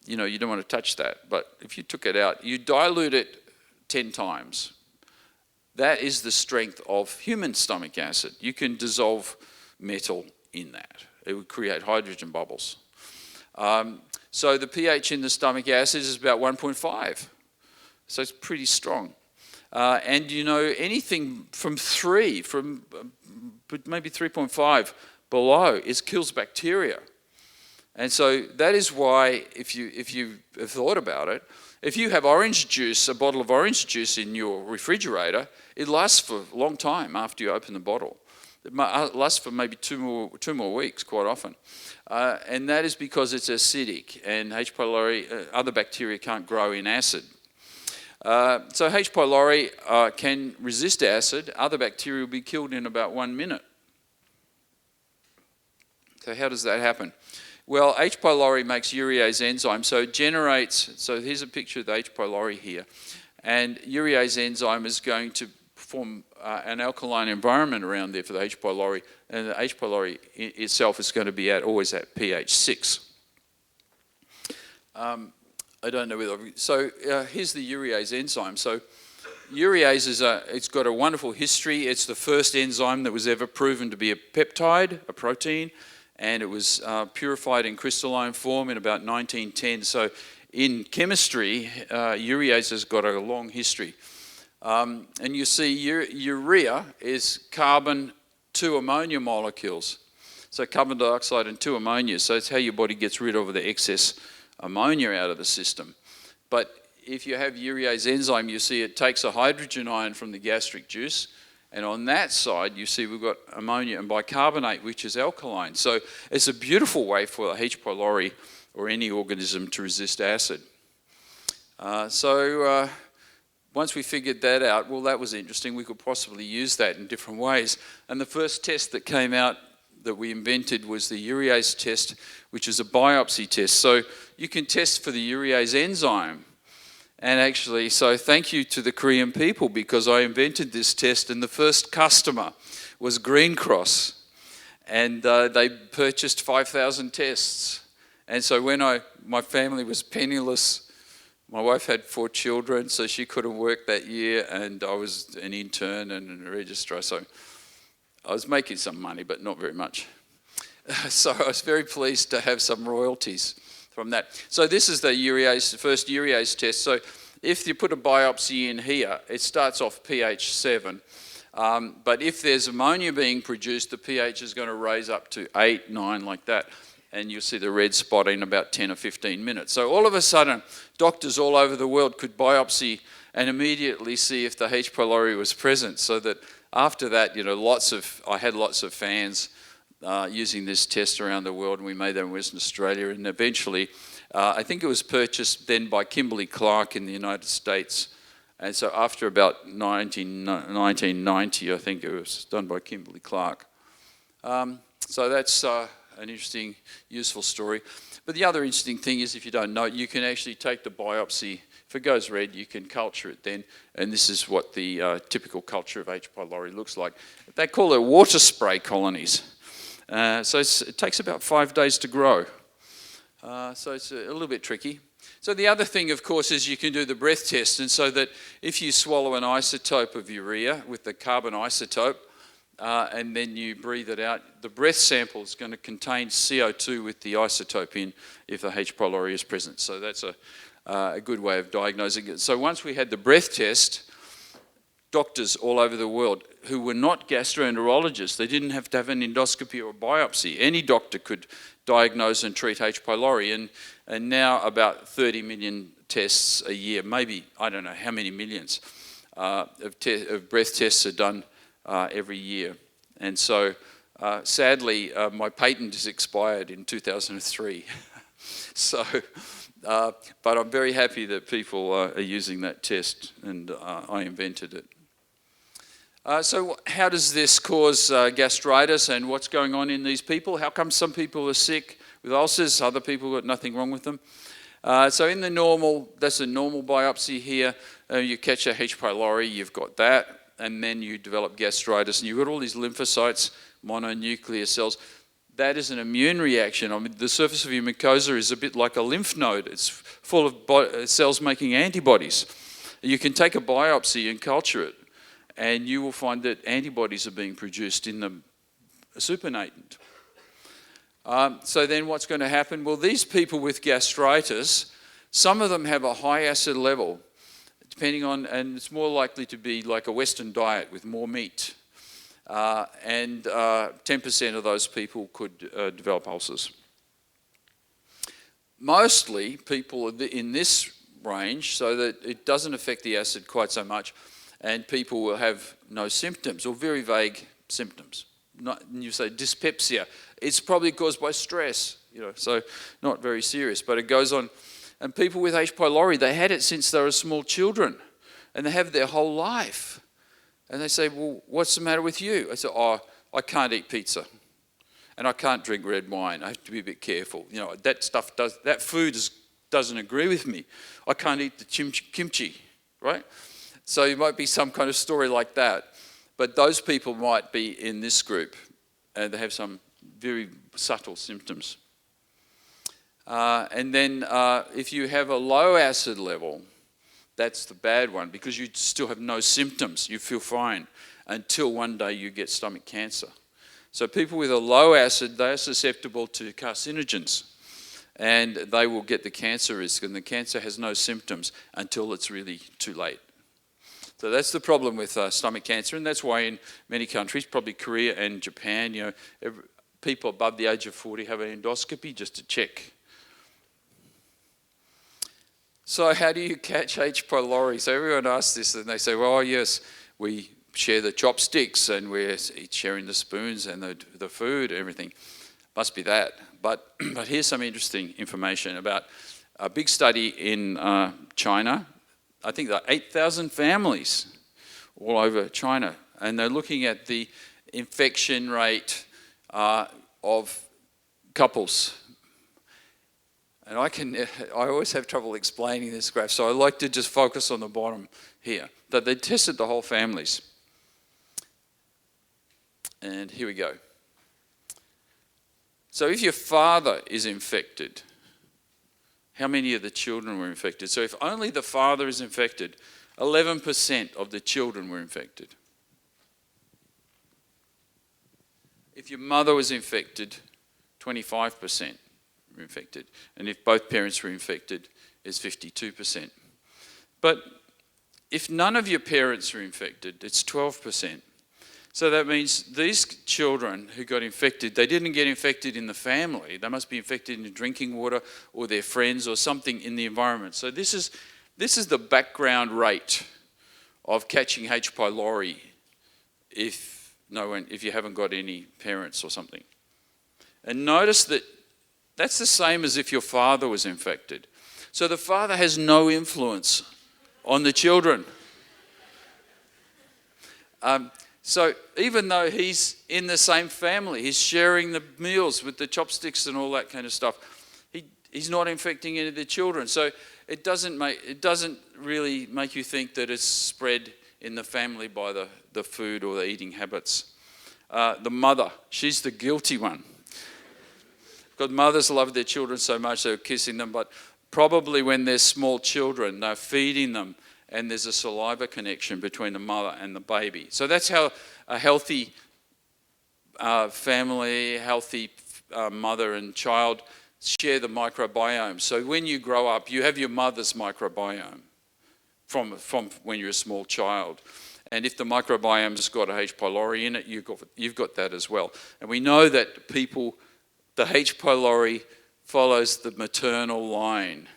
you know, you don't want to touch that, but if you took it out, you dilute it 10 times. That is the strength of human stomach acid. You can dissolve metal in that. It would create hydrogen bubbles. So the pH in the stomach acid is about 1.5. So it's pretty strong. And you know, anything from 3, maybe 3.5 below, kills bacteria. And so that is why, if you have thought about it, if you have orange juice, a bottle of orange juice in your refrigerator, it lasts for a long time after you open the bottle. It lasts for maybe two more weeks quite often. And that is because it's acidic, and H. pylori, other bacteria can't grow in acid. So H. pylori can resist acid. Other bacteria will be killed in about 1 minute. So how does that happen? Well, H. pylori makes urease enzyme, so it generates, so here's a picture of the H. pylori here, and urease enzyme is going to form an alkaline environment around there for the H. pylori, and the H. pylori itself is going to be always at pH 6. I don't know whether, so here's the urease enzyme. So urease it's got a wonderful history. It's the first enzyme that was ever proven to be a peptide, a protein, and it was purified in crystalline form in about 1910. So in chemistry, urease has got a long history. And you see urea is carbon, 2 ammonia molecules. So carbon dioxide and 2 ammonia. So it's how your body gets rid of the excess ammonia out of the system. But if you have urease enzyme, you see it takes a hydrogen ion from the gastric juice, and on that side you see we've got ammonia and bicarbonate, which is alkaline. So it's a beautiful way for H. pylori or any organism to resist acid. Once we figured that out, well, that was interesting. We could possibly use that in different ways. And the first test that came out that we invented was the urease test, which is a biopsy test. So you can test for the urease enzyme. And actually, so thank you to the Korean people, because I invented this test, and the first customer was Green Cross. And they purchased 5,000 tests. And so when my family was penniless, my wife had 4 children, so she couldn't work that year, and I was an intern and a registrar, so I was making some money, but not very much. So I was very pleased to have some royalties from that. So this is the first urease test. So if you put a biopsy in here, it starts off pH 7. But if there's ammonia being produced, the pH is going to raise up to 8, 9, like that. And you'll see the red spot in about 10 or 15 minutes. So all of a sudden, doctors all over the world could biopsy and immediately see if the H. pylori was present. So that after that, you know, I had lots of fans using this test around the world, and we made that in Western Australia. And eventually, I think it was purchased then by Kimberly-Clark in the United States. And so after about 1990, I think it was done by Kimberly-Clark. So that's an interesting, useful story. But the other interesting thing is, if you don't know it, you can actually take the biopsy. If it goes red, you can culture it then, and this is what the typical culture of H. pylori looks like. They call it water spray colonies. So it takes about 5 days to grow. So it's a little bit tricky. So the other thing, of course, is you can do the breath test, and so that if you swallow an isotope of urea with the carbon isotope, and then you breathe it out, the breath sample is going to contain CO2 with the isotope in if the H. pylori is present. So that's a good way of diagnosing it. So once we had the breath test, doctors all over the world who were not gastroenterologists, they didn't have to have an endoscopy or a biopsy. Any doctor could diagnose and treat H. pylori, and now about 30 million tests a year, maybe, I don't know how many millions of breath tests are done every year. And so sadly, my patent is expired in 2003. So, but I'm very happy that people are using that test, and I invented it. So how does this cause gastritis, and what's going on in these people? How come some people are sick with ulcers, other people got nothing wrong with them? So in the normal, that's a normal biopsy here. You catch a H. pylori, you've got that, and then you develop gastritis, and you've got all these lymphocytes, mononuclear cells. That is an immune reaction. I mean, the surface of your mucosa is a bit like a lymph node. It's full of cells making antibodies. You can take a biopsy and culture it, and you will find that antibodies are being produced in the supernatant. So then what's going to happen? Well, these people with gastritis, some of them have a high acid level, depending on, and it's more likely to be like a Western diet with more meat. And 10% of those people could develop ulcers. Mostly people in this range, so that it doesn't affect the acid quite so much, and people will have no symptoms or very vague symptoms. You say dyspepsia, it's probably caused by stress, so not very serious, but it goes on. And people with H. pylori, they had it since they were small children, and they have their whole life. And they say, well, what's the matter with you? I say, oh, I can't eat pizza, and I can't drink red wine. I have to be a bit careful. That food doesn't agree with me. I can't eat the kimchi, right? So it might be some kind of story like that. But those people might be in this group, and they have some very subtle symptoms. And then if you have a low acid level, that's the bad one, because you still have no symptoms. You feel fine until one day you get stomach cancer. So people with a low acid, they are susceptible to carcinogens, and they will get the cancer risk, and the cancer has no symptoms until it's really too late. So that's the problem with stomach cancer, and that's why in many countries, probably Korea and Japan, people above the age of 40 have an endoscopy just to check. So how do you catch H. pylori? So everyone asks this, and they say, well, yes, we share the chopsticks, and we're sharing the spoons and the food, everything. Must be that. But here's some interesting information about a big study in China. I think there are 8,000 families all over China, and they're looking at the infection rate of couples. And I always have trouble explaining this graph, so I like to just focus on the bottom here. That they tested the whole families. And here we go. So if your father is infected, how many of the children were infected? So if only the father is infected, 11% of the children were infected. If your mother was infected, 25% were infected. And if both parents were infected, it's 52%. But if none of your parents were infected, it's 12%. So that means these children who got infected, they didn't get infected in the family. They must be infected in the drinking water or their friends or something in the environment. So this is the background rate of catching H. pylori if you haven't got any parents or something. And notice that that's the same as if your father was infected. So the father has no influence on the children. So even though he's in the same family, he's sharing the meals with the chopsticks and all that kind of stuff, he's not infecting any of the children. So it doesn't really make you think that it's spread in the family by the food or the eating habits. The mother, she's the guilty one. Because mothers love their children so much they're kissing them, but probably when they're small children, they're feeding them, and there's a saliva connection between the mother and the baby. So that's how a healthy family, healthy mother and child share the microbiome. So when you grow up, you have your mother's microbiome from when you're a small child. And if the microbiome's got a H. pylori in it, you've got that as well. And we know that the H. pylori follows the maternal line.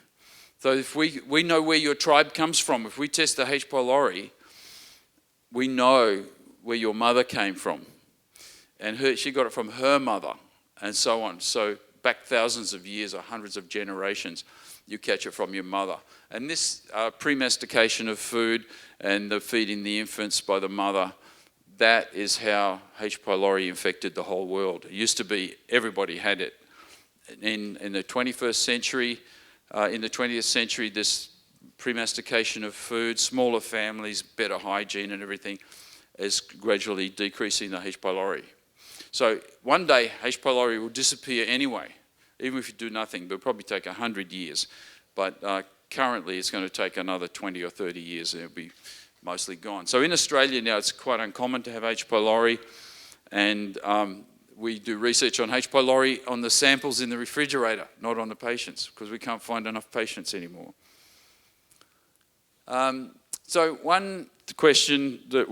So if we know where your tribe comes from, if we test the H. pylori, we know where your mother came from. And she got it from her mother, and so on. So back thousands of years or hundreds of generations, you catch it from your mother. And this pre-mastication of food and the feeding the infants by the mother, that is how H. pylori infected the whole world. It used to be everybody had it. In the 21st century, in the 20th century, this pre-mastication of food, smaller families, better hygiene and everything, is gradually decreasing the H. pylori. So one day, H. pylori will disappear anyway, even if you do nothing. But it'll probably take 100 years. But currently, it's going to take another 20 or 30 years, and it'll be mostly gone. So in Australia now, it's quite uncommon to have H. pylori, and we do research on H. pylori on the samples in the refrigerator, not on the patients, because we can't find enough patients anymore. So one question that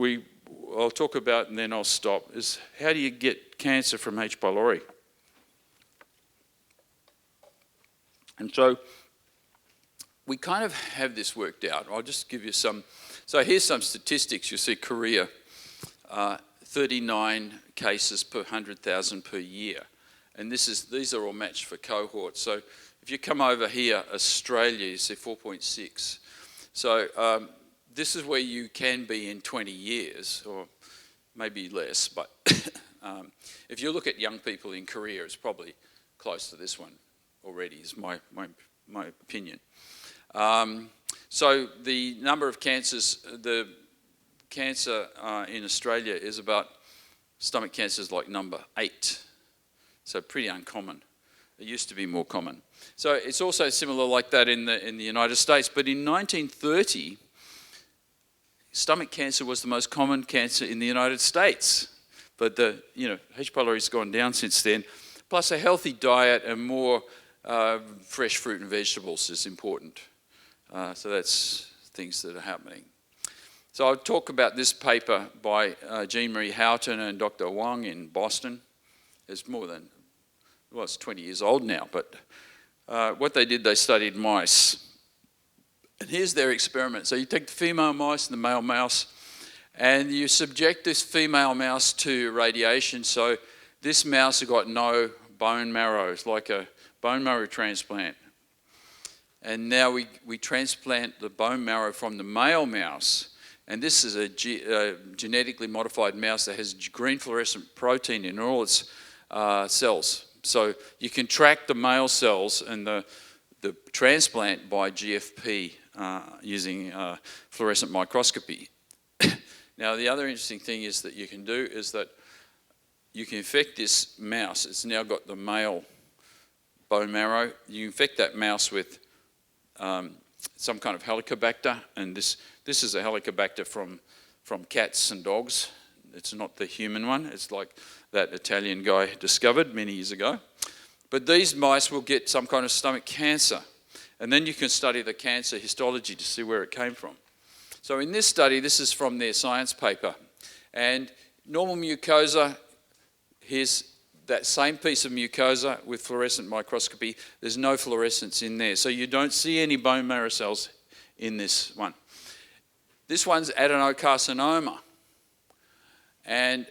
I'll talk about and then I'll stop is, how do you get cancer from H. pylori? And so we kind of have this worked out. I'll just give you some. So here's some statistics. You see Korea, 39 cases per 100,000 per year. And these are all matched for cohorts. So if you come over here, Australia, you see 4.6. So this is where you can be in 20 year,s or maybe less. But if you look at young people in Korea, it's probably close to this one already, is my opinion. So the number of cancers, the cancer in Australia is about, stomach cancer is like number 8. So pretty uncommon. It used to be more common. So it's also similar like that in the United States. But in 1930, stomach cancer was the most common cancer in the United States. But H. pylori has gone down since then. Plus a healthy diet and more fresh fruit and vegetables is important. So that's things that are happening. So I'll talk about this paper by Jean Marie Houghton and Dr. Wang in Boston. It's more than, well, it's 20 years old now, but what they did, they studied mice. And here's their experiment. So you take the female mice and the male mouse, and you subject this female mouse to radiation. So this mouse has got no bone marrow. It's like a bone marrow transplant. And now we transplant the bone marrow from the male mouse. And this is a genetically modified mouse that has green fluorescent protein in all its cells. So you can track the male cells and the transplant by GFP using fluorescent microscopy. Now the other interesting thing is that you can do is that you can infect this mouse. It's now got the male bone marrow. You infect that mouse with some kind of helicobacter, and this is a helicobacter from cats and dogs. It's not the human one. It's like that Italian guy discovered many years ago. But these mice will get some kind of stomach cancer, and then you can study the cancer histology to see where it came from. So in this study, this is from their science paper, and normal mucosa, here's that same piece of mucosa with fluorescent microscopy. There's no fluorescence in there, so you don't see any bone marrow cells in this one. This one's adenocarcinoma, and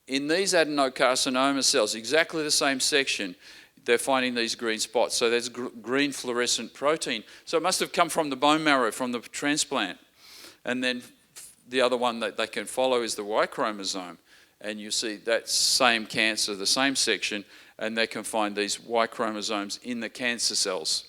in these adenocarcinoma cells, exactly the same section, they're finding these green spots. So there's green fluorescent protein. So it must have come from the bone marrow, from the transplant. And then the other one that they can follow is the Y chromosome. And you see that same cancer, the same section, and they can find these Y chromosomes in the cancer cells.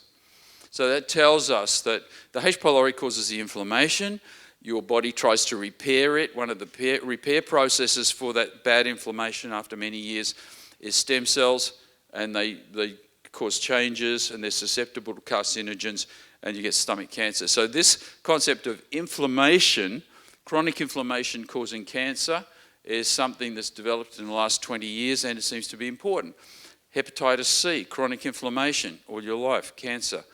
So that tells us that the H. pylori causes the inflammation. Your body tries to repair it. One of the repair processes for that bad inflammation after many years is stem cells, and they cause changes, and they're susceptible to carcinogens, and you get stomach cancer. So this concept of inflammation, chronic inflammation causing cancer, is something that's developed in the last 20 years, and it seems to be important. Hepatitis C, chronic inflammation all your life, cancer.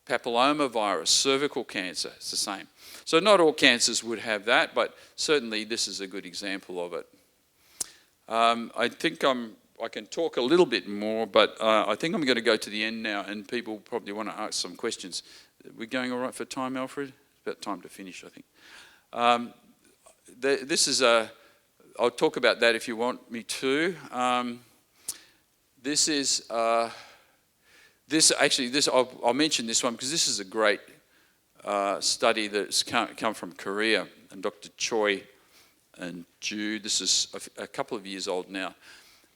Papillomavirus, cervical cancer, it's the same. So not all cancers would have that, but certainly this is a good example of it. I think I can talk a little bit more, but I think I'm going to go to the end now, and people probably want to ask some questions. Are we going all right for time, Alfred? It's about time to finish, I think. This is I'll talk about that if you want me to. This is I'll mention this one because this is a great study that's come from Korea, and Dr. Choi and Ju. This is a couple of years old now.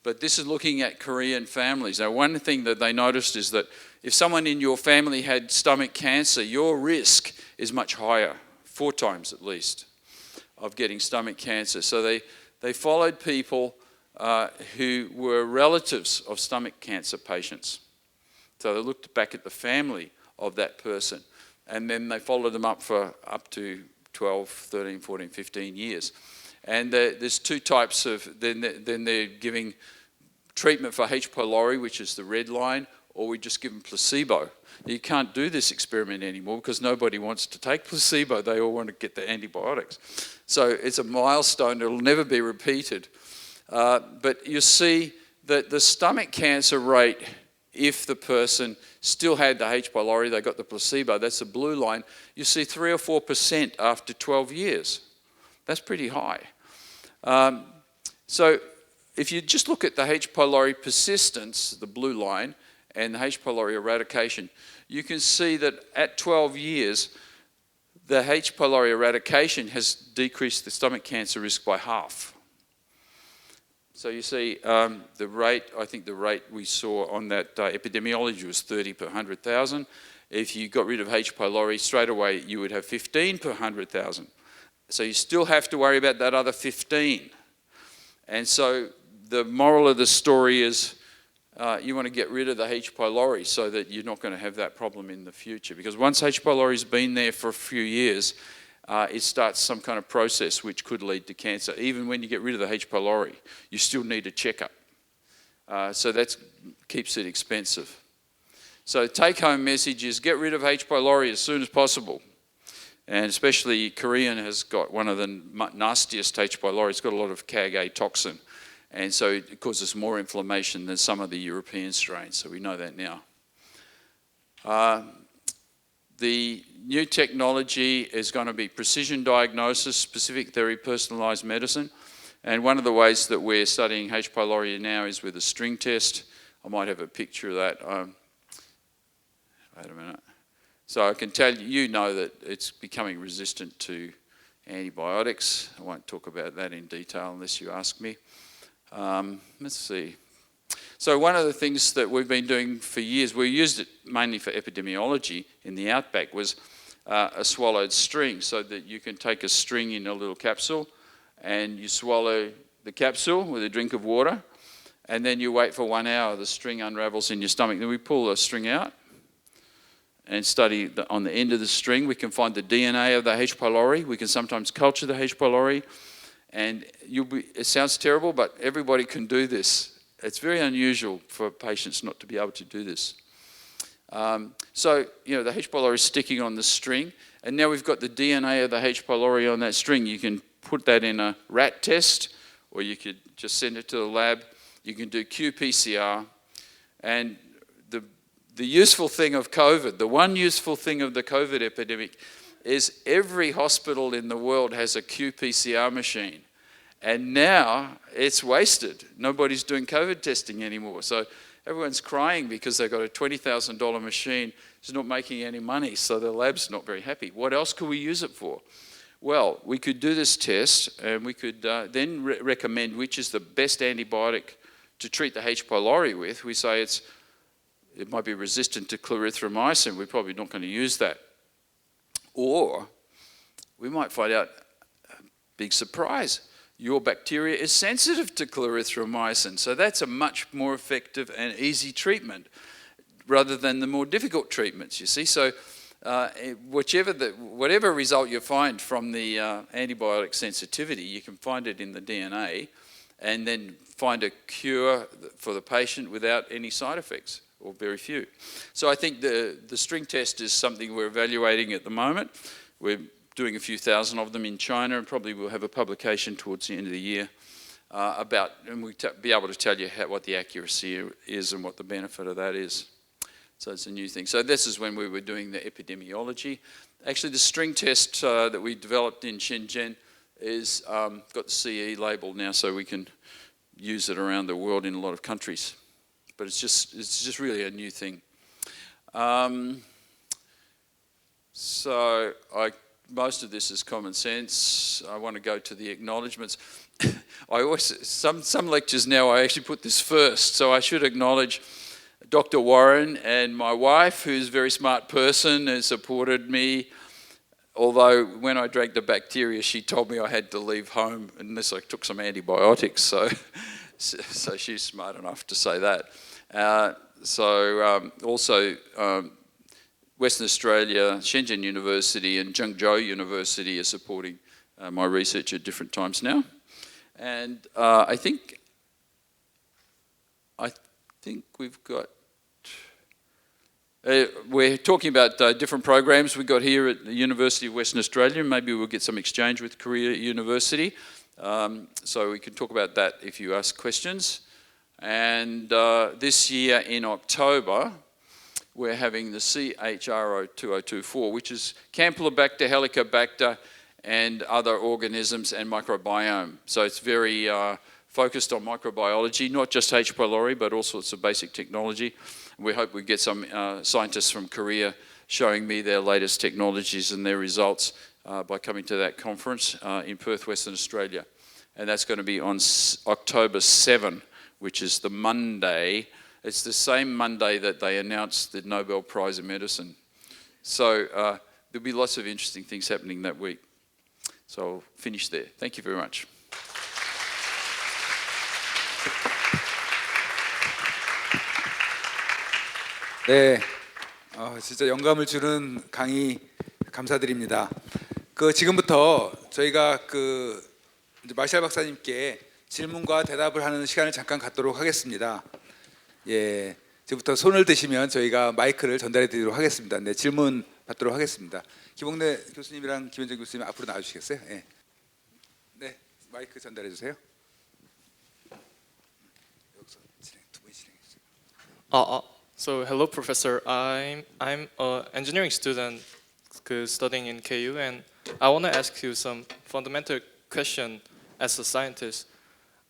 But this is looking at Korean families. Now, one thing that they noticed is that if someone in your family had stomach cancer, your risk is much higher, 4 times at least, of getting stomach cancer. So they followed people who were relatives of stomach cancer patients. So they looked back at the family of that person, and then they followed them up for up to 12, 13, 14, 15 years. And there's 2 types of, then they're giving treatment for H. pylori, which is the red line, or we just give them placebo. You can't do this experiment anymore because nobody wants to take placebo. They all want to get the antibiotics. So it's a milestone. It'll never be repeated. But you see that the stomach cancer rate, if the person still had the H. pylori, they got the placebo, that's the blue line, you see 3 or 4% after 12 years. That's pretty high. So if you just look at the H. pylori persistence, the blue line, and the H. pylori eradication, you can see that at 12 years, the H. pylori eradication has decreased the stomach cancer risk by half. So you see the rate, I think the rate we saw on that epidemiology was 30 per 100,000. If you got rid of H. pylori straight away, you would have 15 per 100,000. So you still have to worry about that other 15. And so the moral of the story is you want to get rid of the H. pylori so that you're not going to have that problem in the future. Because once H. pylori's been there for a few years, it starts some kind of process which could lead to cancer. Even when you get rid of the H. pylori, you still need a checkup. So that keeps it expensive. So take-home message is get rid of H. pylori as soon as possible. And especially Korean has got one of the nastiest H. pylori. It's got a lot of CAG-A toxin. And so it causes more inflammation than some of the European strains. So we know that now. The new technology is going to be precision diagnosis, specific therapy, personalised medicine. And one of the ways that we're studying H. pylori now is with a string test. I might have a picture of that. Wait a minute. So I can tell you, you know that it's becoming resistant to antibiotics. I won't talk about that in detail unless you ask me. Let's see. So one of the things that we've been doing for years, we used it mainly for epidemiology in the outback, was a swallowed string, so that you can take a string in a little capsule and you swallow the capsule with a drink of water, and then you wait for 1 hour, the string unravels in your stomach. Then we pull the string out and study on the end of the string. We can find the DNA of the H. pylori. We can sometimes culture the H. pylori. And it sounds terrible, but everybody can do this. It's very unusual for patients not to be able to do this. So, you know, the H. pylori is sticking on the string, and now we've got the DNA of the H. pylori on that string. You can put that in a rat test, or you could just send it to the lab. You can do qPCR. And the useful thing of COVID, the one useful thing of the COVID epidemic, is every hospital in the world has a qPCR machine. And now it's wasted. Nobody's doing COVID testing anymore. So everyone's crying because they've got a $20,000 machine. It's not making any money, so the lab's not very happy. What else could we use it for? Well, we could do this test, and we could then recommend which is the best antibiotic to treat the H. pylori with. We say it might be resistant to clarithromycin. We're probably not going to use that. Or we might find out, big surprise, your bacteria is sensitive to clarithromycin. So that's a much more effective and easy treatment rather than the more difficult treatments, you see. So whatever result you find from the antibiotic sensitivity, you can find it in the DNA and then find a cure for the patient without any side effects, or very few. So I think the string test is something we're evaluating at the moment. We're doing a few thousand of them in China, and probably we'll have a publication towards the end of the year about, and we'll be able to tell you what the accuracy is and what the benefit of that is. So it's a new thing. So this is when we were doing the epidemiology. Actually, the string test that we developed in Shenzhen is got the CE label now, so we can use it around the world in a lot of countries. But it's just really a new thing. So most of this is common sense. I want to go to the acknowledgements. I always some lectures now I actually put this first, so I should acknowledge Dr. Warren and my wife, who's a very smart person and supported me. Although when I drank the bacteria, she told me I had to leave home unless I took some antibiotics. So she's smart enough to say that. Also. Western Australia, Shenzhen University and Zhengzhou University are supporting my research at different times now. And I think we've got, we're talking about different programs we've got here at the University of Western Australia. Maybe we'll get some exchange with Korea University. So we can talk about that if you ask questions. And this year in October, we're having the CHRO2024, which is Campylobacter, Helicobacter, and other organisms and microbiome. So it's very focused on microbiology, not just H. pylori, but all sorts of basic technology. We hope we get some scientists from Korea showing me their latest technologies and their results by coming to that conference in Perth, Western Australia. And that's going to be on October 7, which is the Monday. It's the same Monday that they announced the Nobel Prize in Medicine. So there'll be lots of interesting things happening that week. So I'll finish there. Thank you very much. 네, 진짜 영감을 주는 강의 감사드립니다. 지금부터 저희가 이제 마샬 박사님께 질문과 대답을 하는 시간을 잠깐 갖도록 하겠습니다. 예, 지금부터 손을 드시면 저희가 마이크를 전달해 드리도록 하겠습니다. 네, 질문 받도록 하겠습니다. 김홍래 교수님이랑 김현정 교수님 앞으로 나와주시겠어요? 예. 네, 마이크 전달해 주세요. 여기서 두 분이 진행해 주세요. So hello, Professor. I'm an engineering student studying in KU, and I want to ask you some fundamental question as a scientist.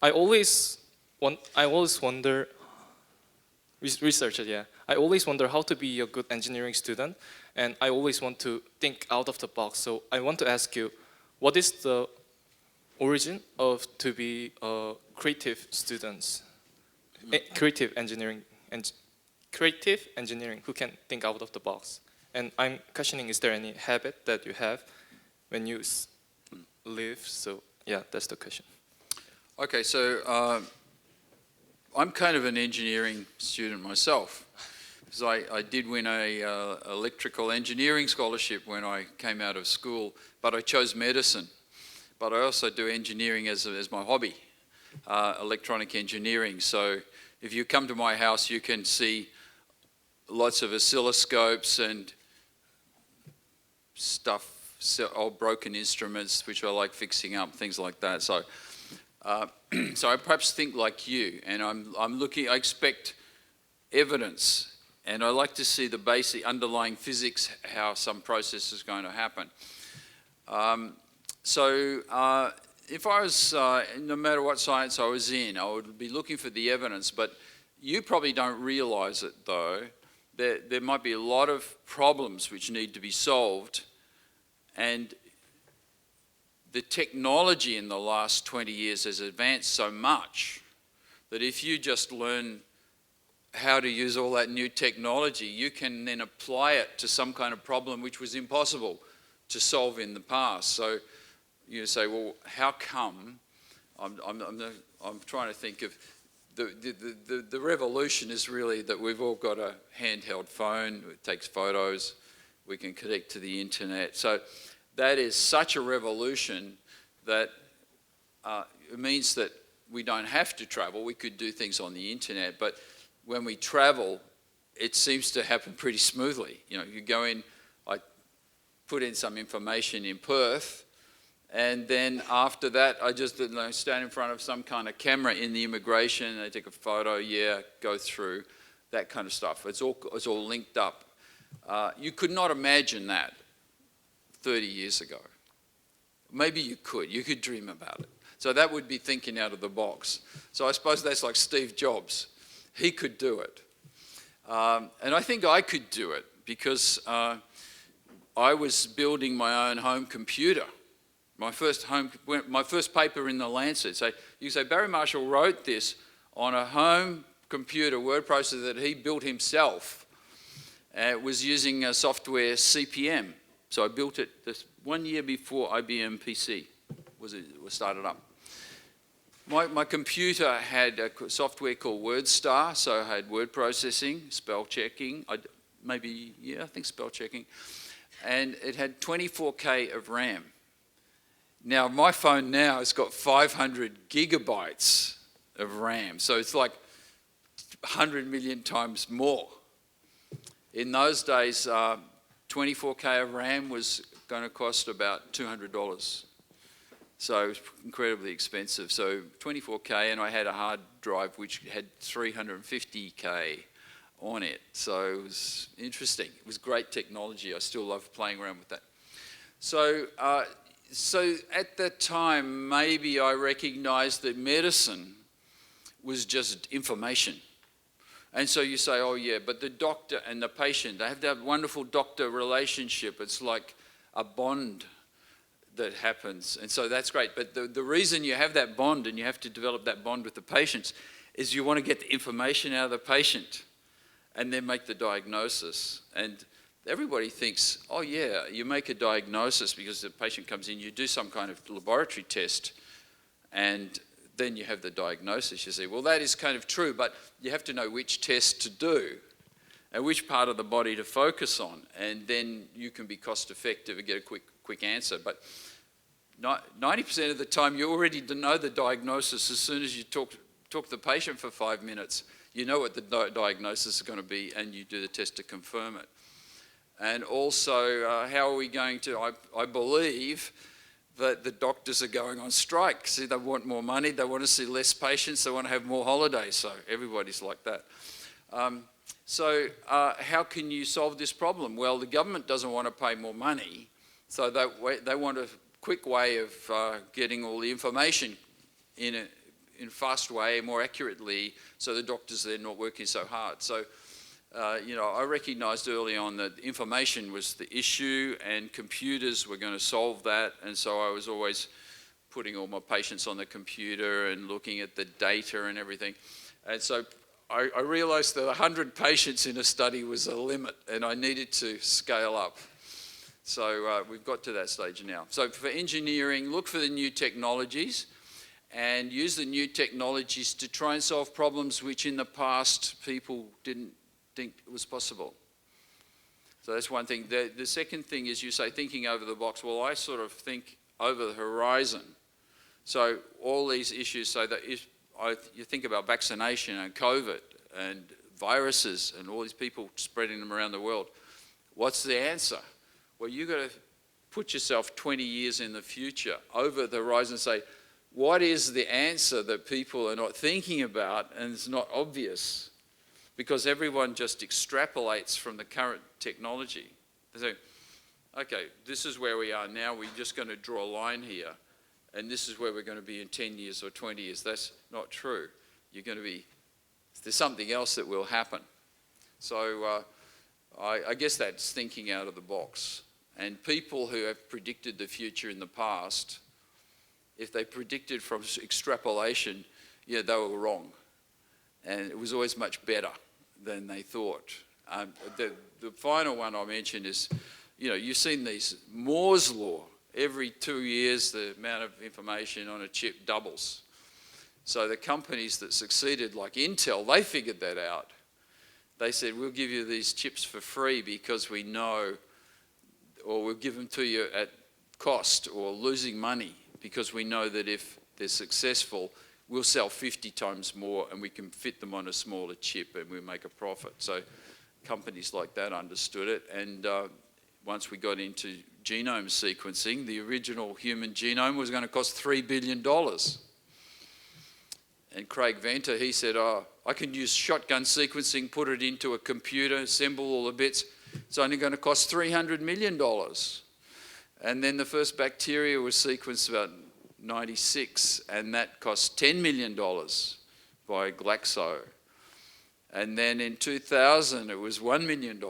I always wonder. Researcher, yeah. I always wonder how to be a good engineering student, and I always want to think out of the box. So I want to ask you, what is the origin of to be creative students, creative engineering who can think out of the box? And I'm questioning, is there any habit that you have when you live? So yeah, that's the question. Okay, so I'm kind of an engineering student myself, because I did win a electrical engineering scholarship when I came out of school, but I chose medicine. But I also do engineering as my hobby, electronic engineering. So if you come to my house, you can see lots of oscilloscopes and stuff, old broken instruments, which I like fixing up, things like that. So I perhaps think like you, and I expect evidence, and I like to see the basic underlying physics, how some process is going to happen. If I was, no matter what science I was in, I would be looking for the evidence, but you probably don't realize it though. There might be a lot of problems which need to be solved, and the technology in the last 20 years has advanced so much that if you just learn how to use all that new technology, you can then apply it to some kind of problem which was impossible to solve in the past. So you say, well, how come? I'm trying to think of the revolution is really that we've all got a handheld phone. It takes photos. We can connect to the internet. So that is such a revolution that it means that we don't have to travel. We could do things on the internet, but when we travel, it seems to happen pretty smoothly. You know, you go in, I put in some information in Perth, and then after that, I just stand in front of some kind of camera in the immigration, they take a photo, go through, that kind of stuff. It's all linked up. You could not imagine that 30 years ago. Maybe you could dream about it. So that would be thinking out of the box. So I suppose that's like Steve Jobs. He could do it. And I think I could do it because I was building my own home computer. My first paper in the Lancet. So you say Barry Marshall wrote this on a home computer word processor that he built himself. It was using software CPM. So I built it this 1 year before IBM PC was started up. My computer had a software called WordStar, so I had word processing, spell checking, I think spell checking, and it had 24K of RAM. Now my phone now has got 500 gigabytes of RAM, so it's like 100 million times more. In those days, 24K of RAM was going to cost about $200. So it was incredibly expensive. So 24K, and I had a hard drive which had 350K on it. So it was interesting. It was great technology. I still love playing around with that. So, so at that time, maybe I recognized that medicine was just information. And so you say, oh yeah, but the doctor and the patient, they have that wonderful doctor relationship. It's like a bond that happens. And so that's great. But the reason you have that bond and you have to develop that bond with the patients is you want to get the information out of the patient and then make the diagnosis. And everybody thinks, oh yeah, you make a diagnosis because the patient comes in, you do some kind of laboratory test, and then you have the diagnosis. You say, well, that is kind of true, but you have to know which test to do and which part of the body to focus on, and then you can be cost effective and get a quick answer. But 90% of the time you already know the diagnosis as soon as you talk to the patient for 5 minutes. You know what the diagnosis is going to be, and you do the test to confirm it. And also, how are we going to, I believe that the doctors are going on strike. See, they want more money, they want to see less patients, they want to have more holidays, so everybody's like that. So how can you solve this problem? Well, the government doesn't want to pay more money, so they want a quick way of getting all the information in a fast way, more accurately, so the doctors, they're not working so hard. So, you know, I recognized early on that information was the issue and computers were going to solve that, and so I was always putting all my patients on the computer and looking at the data and everything. And so I realized that 100 patients in a study was a limit and I needed to scale up. So we've got to that stage now. So for engineering, look for the new technologies and use the new technologies to try and solve problems which in the past people didn't think it was possible. So that's one thing. The second thing is you say thinking over the box. Well, I sort of think over the horizon. So all these issues, so that you think about vaccination and COVID and viruses and all these people spreading them around the world. What's the answer? Well, you've got to put yourself 20 years in the future over the horizon and say, what is the answer that people are not thinking about and it's not obvious? Because everyone just extrapolates from the current technology. They say, okay, this is where we are now, we're just going to draw a line here, and this is where we're going to be in 10 years or 20 years. That's not true. You're going to be, there's something else that will happen. So I guess that's thinking out of the box. And people who have predicted the future in the past, if they predicted from extrapolation, yeah, they were wrong. And it was always much better than they thought. The final one I mentioned is, you know, you've seen these Moore's law. Every 2 years, the amount of information on a chip doubles. So the companies that succeeded, like Intel, they figured that out. They said, we'll give you these chips for free because we know, or we'll give them to you at cost or losing money because we know that if they're successful, we'll sell 50 times more and we can fit them on a smaller chip and we'll make a profit. So companies like that understood it. And once we got into genome sequencing, the original human genome was going to cost $3 billion. And Craig Venter, he said, oh, I can use shotgun sequencing, put it into a computer, assemble all the bits. It's only going to cost $300 million. And then the first bacteria was sequenced about 96, and that cost $10 million by Glaxo. And then in 2000, it was $1 million.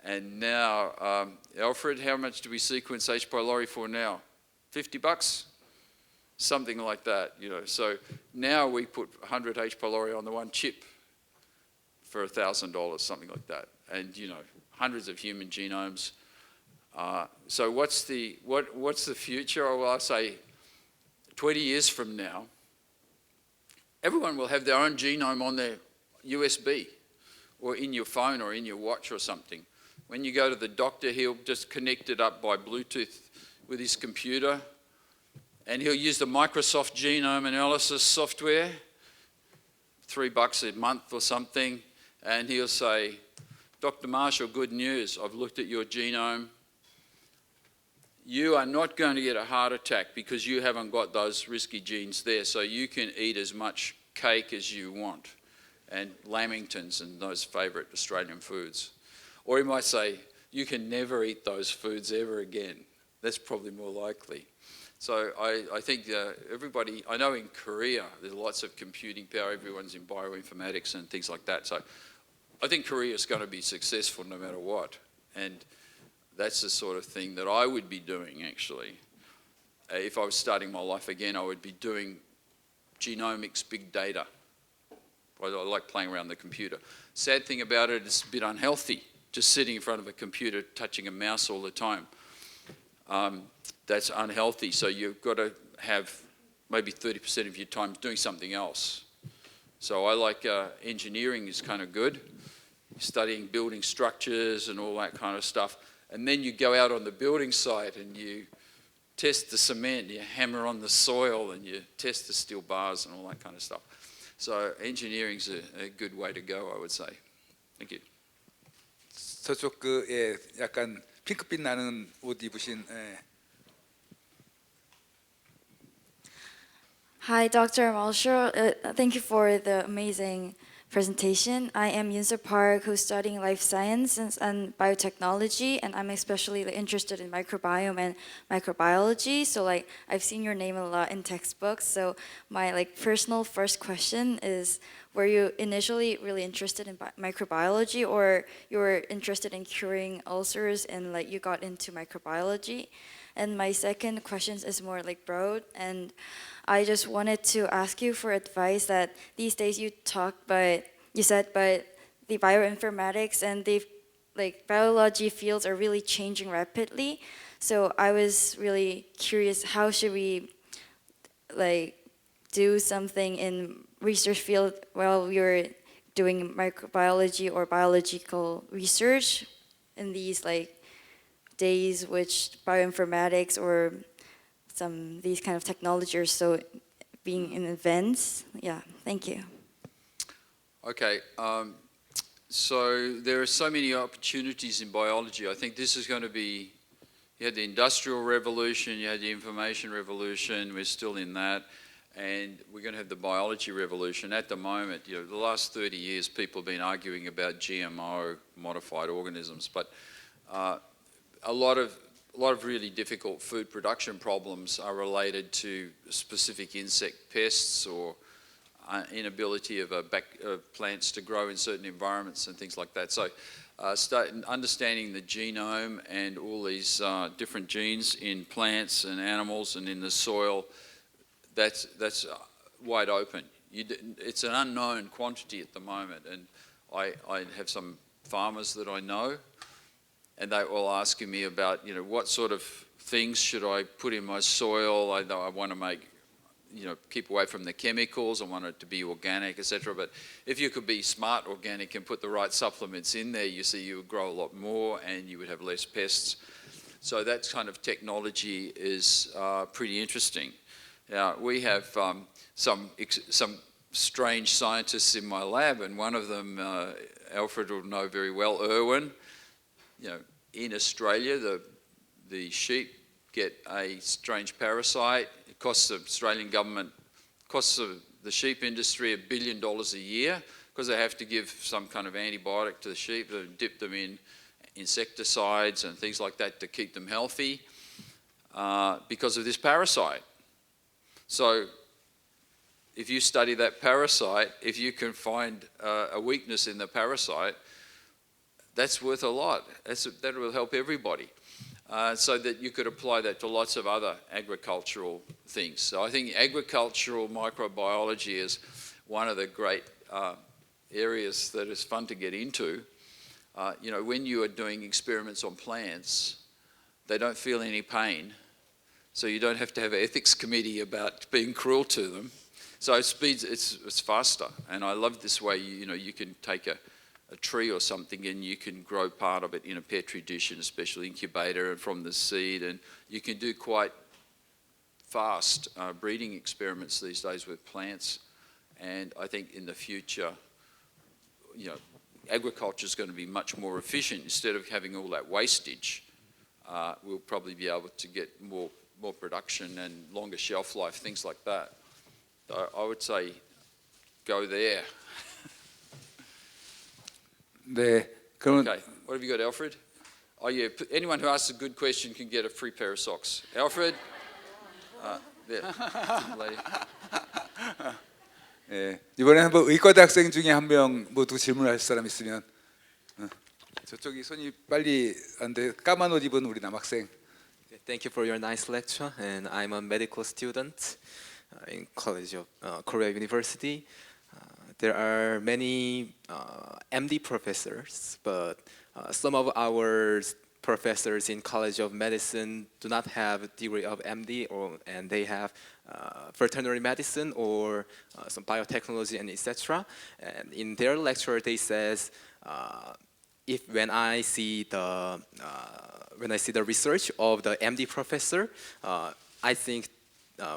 And now, Alfred, how much do we sequence H. pylori for now? $50? Something like that, you know. So now we put 100 H. pylori on the one chip for $1,000, something like that. And, you know, hundreds of human genomes. So what's the future? Well, I say 20 years from now, everyone will have their own genome on their USB or in your phone or in your watch or something. When you go to the doctor, he'll just connect it up by Bluetooth with his computer, and he'll use the Microsoft genome analysis software, $3 a month or something, and he'll say, Dr. Marshall, good news, I've looked at your genome. You are not going to get a heart attack because you haven't got those risky genes there, so you can eat as much cake as you want, and lamingtons and those favourite Australian foods. Or he might say, you can never eat those foods ever again. That's probably more likely. So I think everybody, I know in Korea, there's lots of computing power, everyone's in bioinformatics and things like that. So I think Korea is going to be successful no matter what. And that's the sort of thing that I would be doing, actually. If I was starting my life again, I would be doing genomics, big data. I like playing around the computer. Sad thing about it, it's a bit unhealthy, just sitting in front of a computer, touching a mouse all the time. That's unhealthy, so you've got to have maybe 30% of your time doing something else. So I like engineering is kind of good, studying building structures and all that kind of stuff. And then you go out on the building site and you test the cement, you hammer on the soil and you test the steel bars and all that kind of stuff. So engineering's a good way to go, I would say. Thank you. 저쪽 약간 핑크빛 나는 옷 입으신. Hi, Dr. Marshall. Thank you for the amazing presentation. I am Yunser Park, who's studying life science and biotechnology, and I'm especially interested in microbiome and microbiology. So I've seen your name a lot in textbooks. So my personal first question is, were you initially really interested in microbiology, or you were interested in curing ulcers and you got into microbiology? And my second question is more broad, and I just wanted to ask you for advice that these days you said the bioinformatics and the biology fields are really changing rapidly. So I was really curious, how should we do something in research field while we were doing microbiology or biological research in these days which bioinformatics or these kind of technology are so being in advance? Yeah, thank you. Okay, so there are so many opportunities in biology. I think this is going to be, you had the Industrial Revolution, you had the Information Revolution, we're still in that, and we're going to have the Biology Revolution. At the moment, the last 30 years people have been arguing about GMO modified organisms, but a lot of really difficult food production problems are related to specific insect pests or inability of plants to grow in certain environments and things like that. So understanding the genome and all these different genes in plants and animals and in the soil, that's wide open. It's an unknown quantity at the moment, and I have some farmers that I know, and they're all asking me about, what sort of things should I put in my soil? I want to make, keep away from the chemicals. I want it to be organic, etc. But if you could be smart organic and put the right supplements in there, you would grow a lot more and you would have less pests. So that kind of technology is pretty interesting. Now, we have some strange scientists in my lab, and one of them, Alfred will know very well, Irwin. In Australia, the sheep get a strange parasite. It costs the Australian government, costs the sheep industry $1 billion a year because they have to give some kind of antibiotic to the sheep, to dip them in insecticides and things like that to keep them healthy because of this parasite. So if you study that parasite, if you can find a weakness in the parasite, that's worth a lot. That will help everybody. So that you could apply that to lots of other agricultural things. So I think agricultural microbiology is one of the great areas that is fun to get into. You know, when you are doing experiments on plants, they don't feel any pain, so you don't have to have an ethics committee about being cruel to them. So it's faster, and I love this way. You know, you can take a tree or something and you can grow part of it in a petri dish in a special incubator and from the seed, and you can do quite fast breeding experiments these days with plants. And I think in the future, you know, agriculture is going to be much more efficient. Instead of having all that wastage, we'll probably be able to get more production and longer shelf life, things like that. I would say go there. 네, 그러면 Okay, what have you got, Alfred? Oh yeah, anyone who asks a good question can get a free pair of socks. Alfred? There, lady. 예, 이번에 한번 의과대 학생 중에 한 명 모두 질문할 사람 있으면 저쪽이 손이 빨리 안 돼. 까만 옷 입은 우리 남학생. Thank you for your nice lecture, and I'm a medical student in College of Korea University. There are many MD professors, but some of our professors in College of Medicine do not have a degree of MD, and they have veterinary medicine or some biotechnology and etc. And in their lecture, they says, when I see the research of the MD professor, I think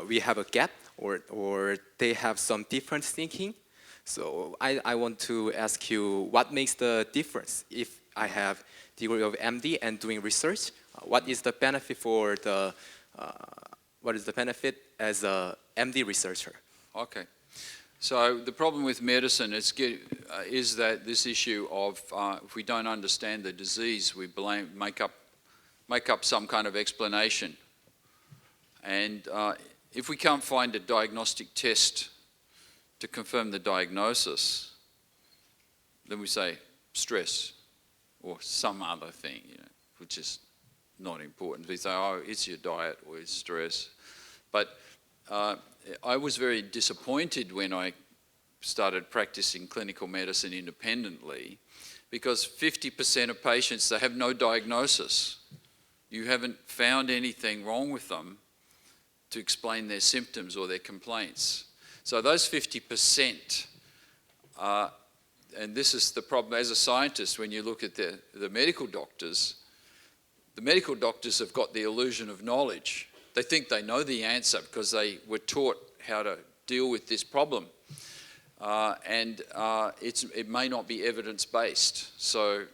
we have a gap, or they have some different thinking. So I want to ask you, what makes the difference if I have degree of MD and doing research? What is the benefit for what is the benefit as a MD researcher? Okay. So the problem with medicine is that this issue of if we don't understand the disease, we make up some kind of explanation. And if we can't find a diagnostic test to confirm the diagnosis, then we say stress or some other thing, you know, which is not important. We say, oh, it's your diet or it's stress. But I was very disappointed when I started practicing clinical medicine independently, because 50% of patients, they have no diagnosis. You haven't found anything wrong with them to explain their symptoms or their complaints. So those 50%, and this is the problem as a scientist, when you look at the medical doctors have got the illusion of knowledge. They think they know the answer because they were taught how to deal with this problem. And it may not be evidence-based. So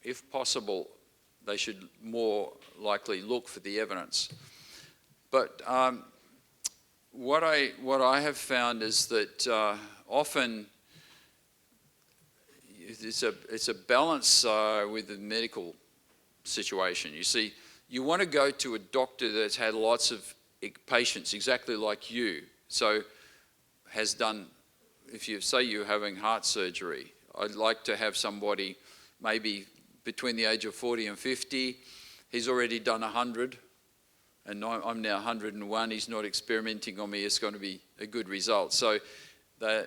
if possible, they should more likely look for the evidence. But what I have found is that often it's a balance with the medical situation. You see, you want to go to a doctor that's had lots of patients exactly like you. So has done, if you say you're having heart surgery, I'd like to have somebody maybe between the age of 40 and 50. He's already done 100. And I'm now 101, he's not experimenting on me, it's going to be a good result. So the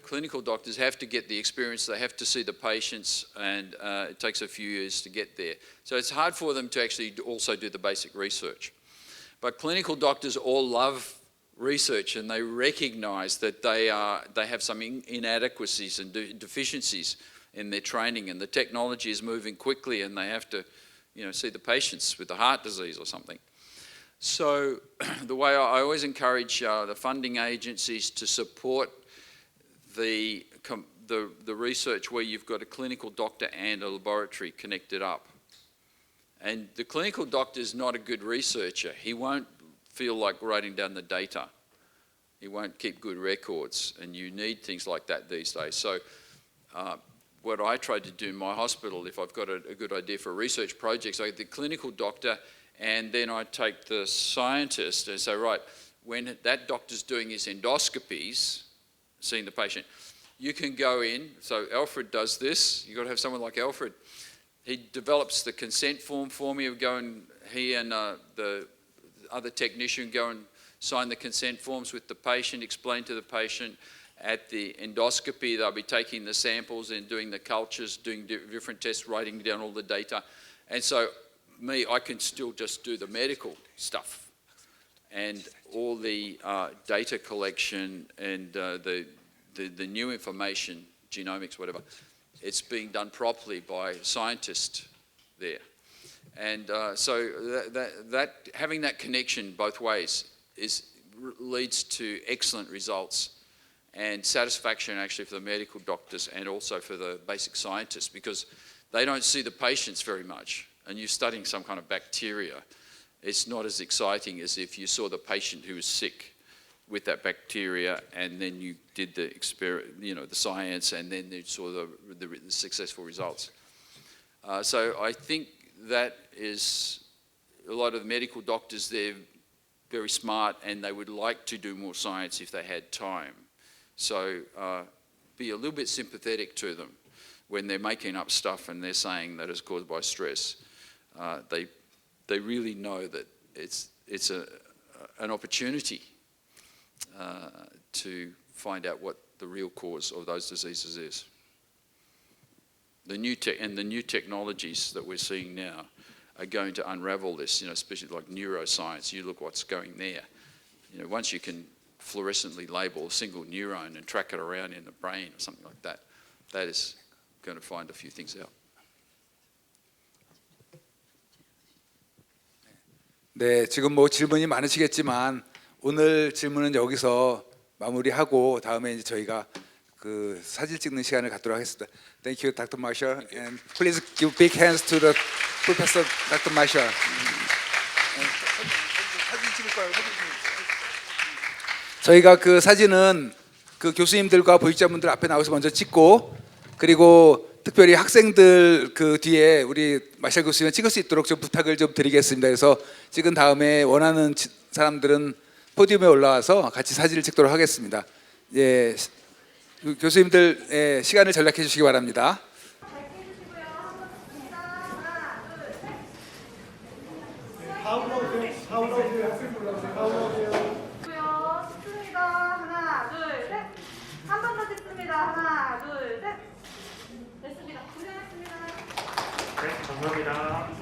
clinical doctors have to get the experience, they have to see the patients, and it takes a few years to get there. So it's hard for them to actually also do the basic research. But clinical doctors all love research, and they recognize that they have some inadequacies and deficiencies in their training, and the technology is moving quickly, and they have to, you know, see the patients with the heart disease or something. So the way I always encourage the funding agencies to support the research where you've got a clinical doctor and a laboratory connected up. And the clinical doctor is not a good researcher. He won't feel like writing down the data. He won't keep good records, and you need things like that these days. So what I try to do in my hospital, if I've got a good idea for a research project, I get the clinical doctor, and then I take the scientist and say, right, when that doctor's doing his endoscopies, seeing the patient, you can go in. So Alfred does this. You've got to have someone like Alfred. He develops the consent form for me. He and the other technician go and sign the consent forms with the patient, explain to the patient. At the endoscopy, they'll be taking the samples and doing the cultures, doing different tests, writing down all the data. And so I can still just do the medical stuff and all the data collection and the new information, genomics, whatever. It's being done properly by scientists there. And so that having that connection both ways leads to excellent results and satisfaction actually for the medical doctors and also for the basic scientists, because they don't see the patients very much. And you're studying some kind of bacteria. It's not as exciting as if you saw the patient who was sick with that bacteria, and then you did the the science, and then you saw the successful results. So I think that is a lot of the medical doctors. They're very smart, and they would like to do more science if they had time. So be a little bit sympathetic to them when they're making up stuff and they're saying that it's caused by stress. They really know that it's an opportunity to find out what the real cause of those diseases is. The new technologies that we're seeing now are going to unravel this, especially like neuroscience. You look what's going there. Once you can fluorescently label a single neuron and track it around in the brain or something like that, that is going to find a few things out. 네, 지금 뭐 질문이 많으시겠지만 오늘 질문은 여기서 마무리하고 다음에 이제 저희가 그 사진 찍는 시간을 갖도록 하겠습니다. Thank you, Dr. Marshall, and please give big hands to the Professor Dr. Marshall. 사진 찍을 거예요. 저희가 그 사진은 그 교수님들과 보육자분들 앞에 나와서 먼저 찍고, 그리고 특별히 학생들 그 뒤에 우리 마샬 교수님 찍을 수 있도록 좀 부탁을 좀 드리겠습니다. 그래서 찍은 다음에 원하는 사람들은 포디움에 올라와서 같이 사진을 찍도록 하겠습니다. 예, 교수님들 시간을 전략해 주시기 바랍니다. 감사합니다.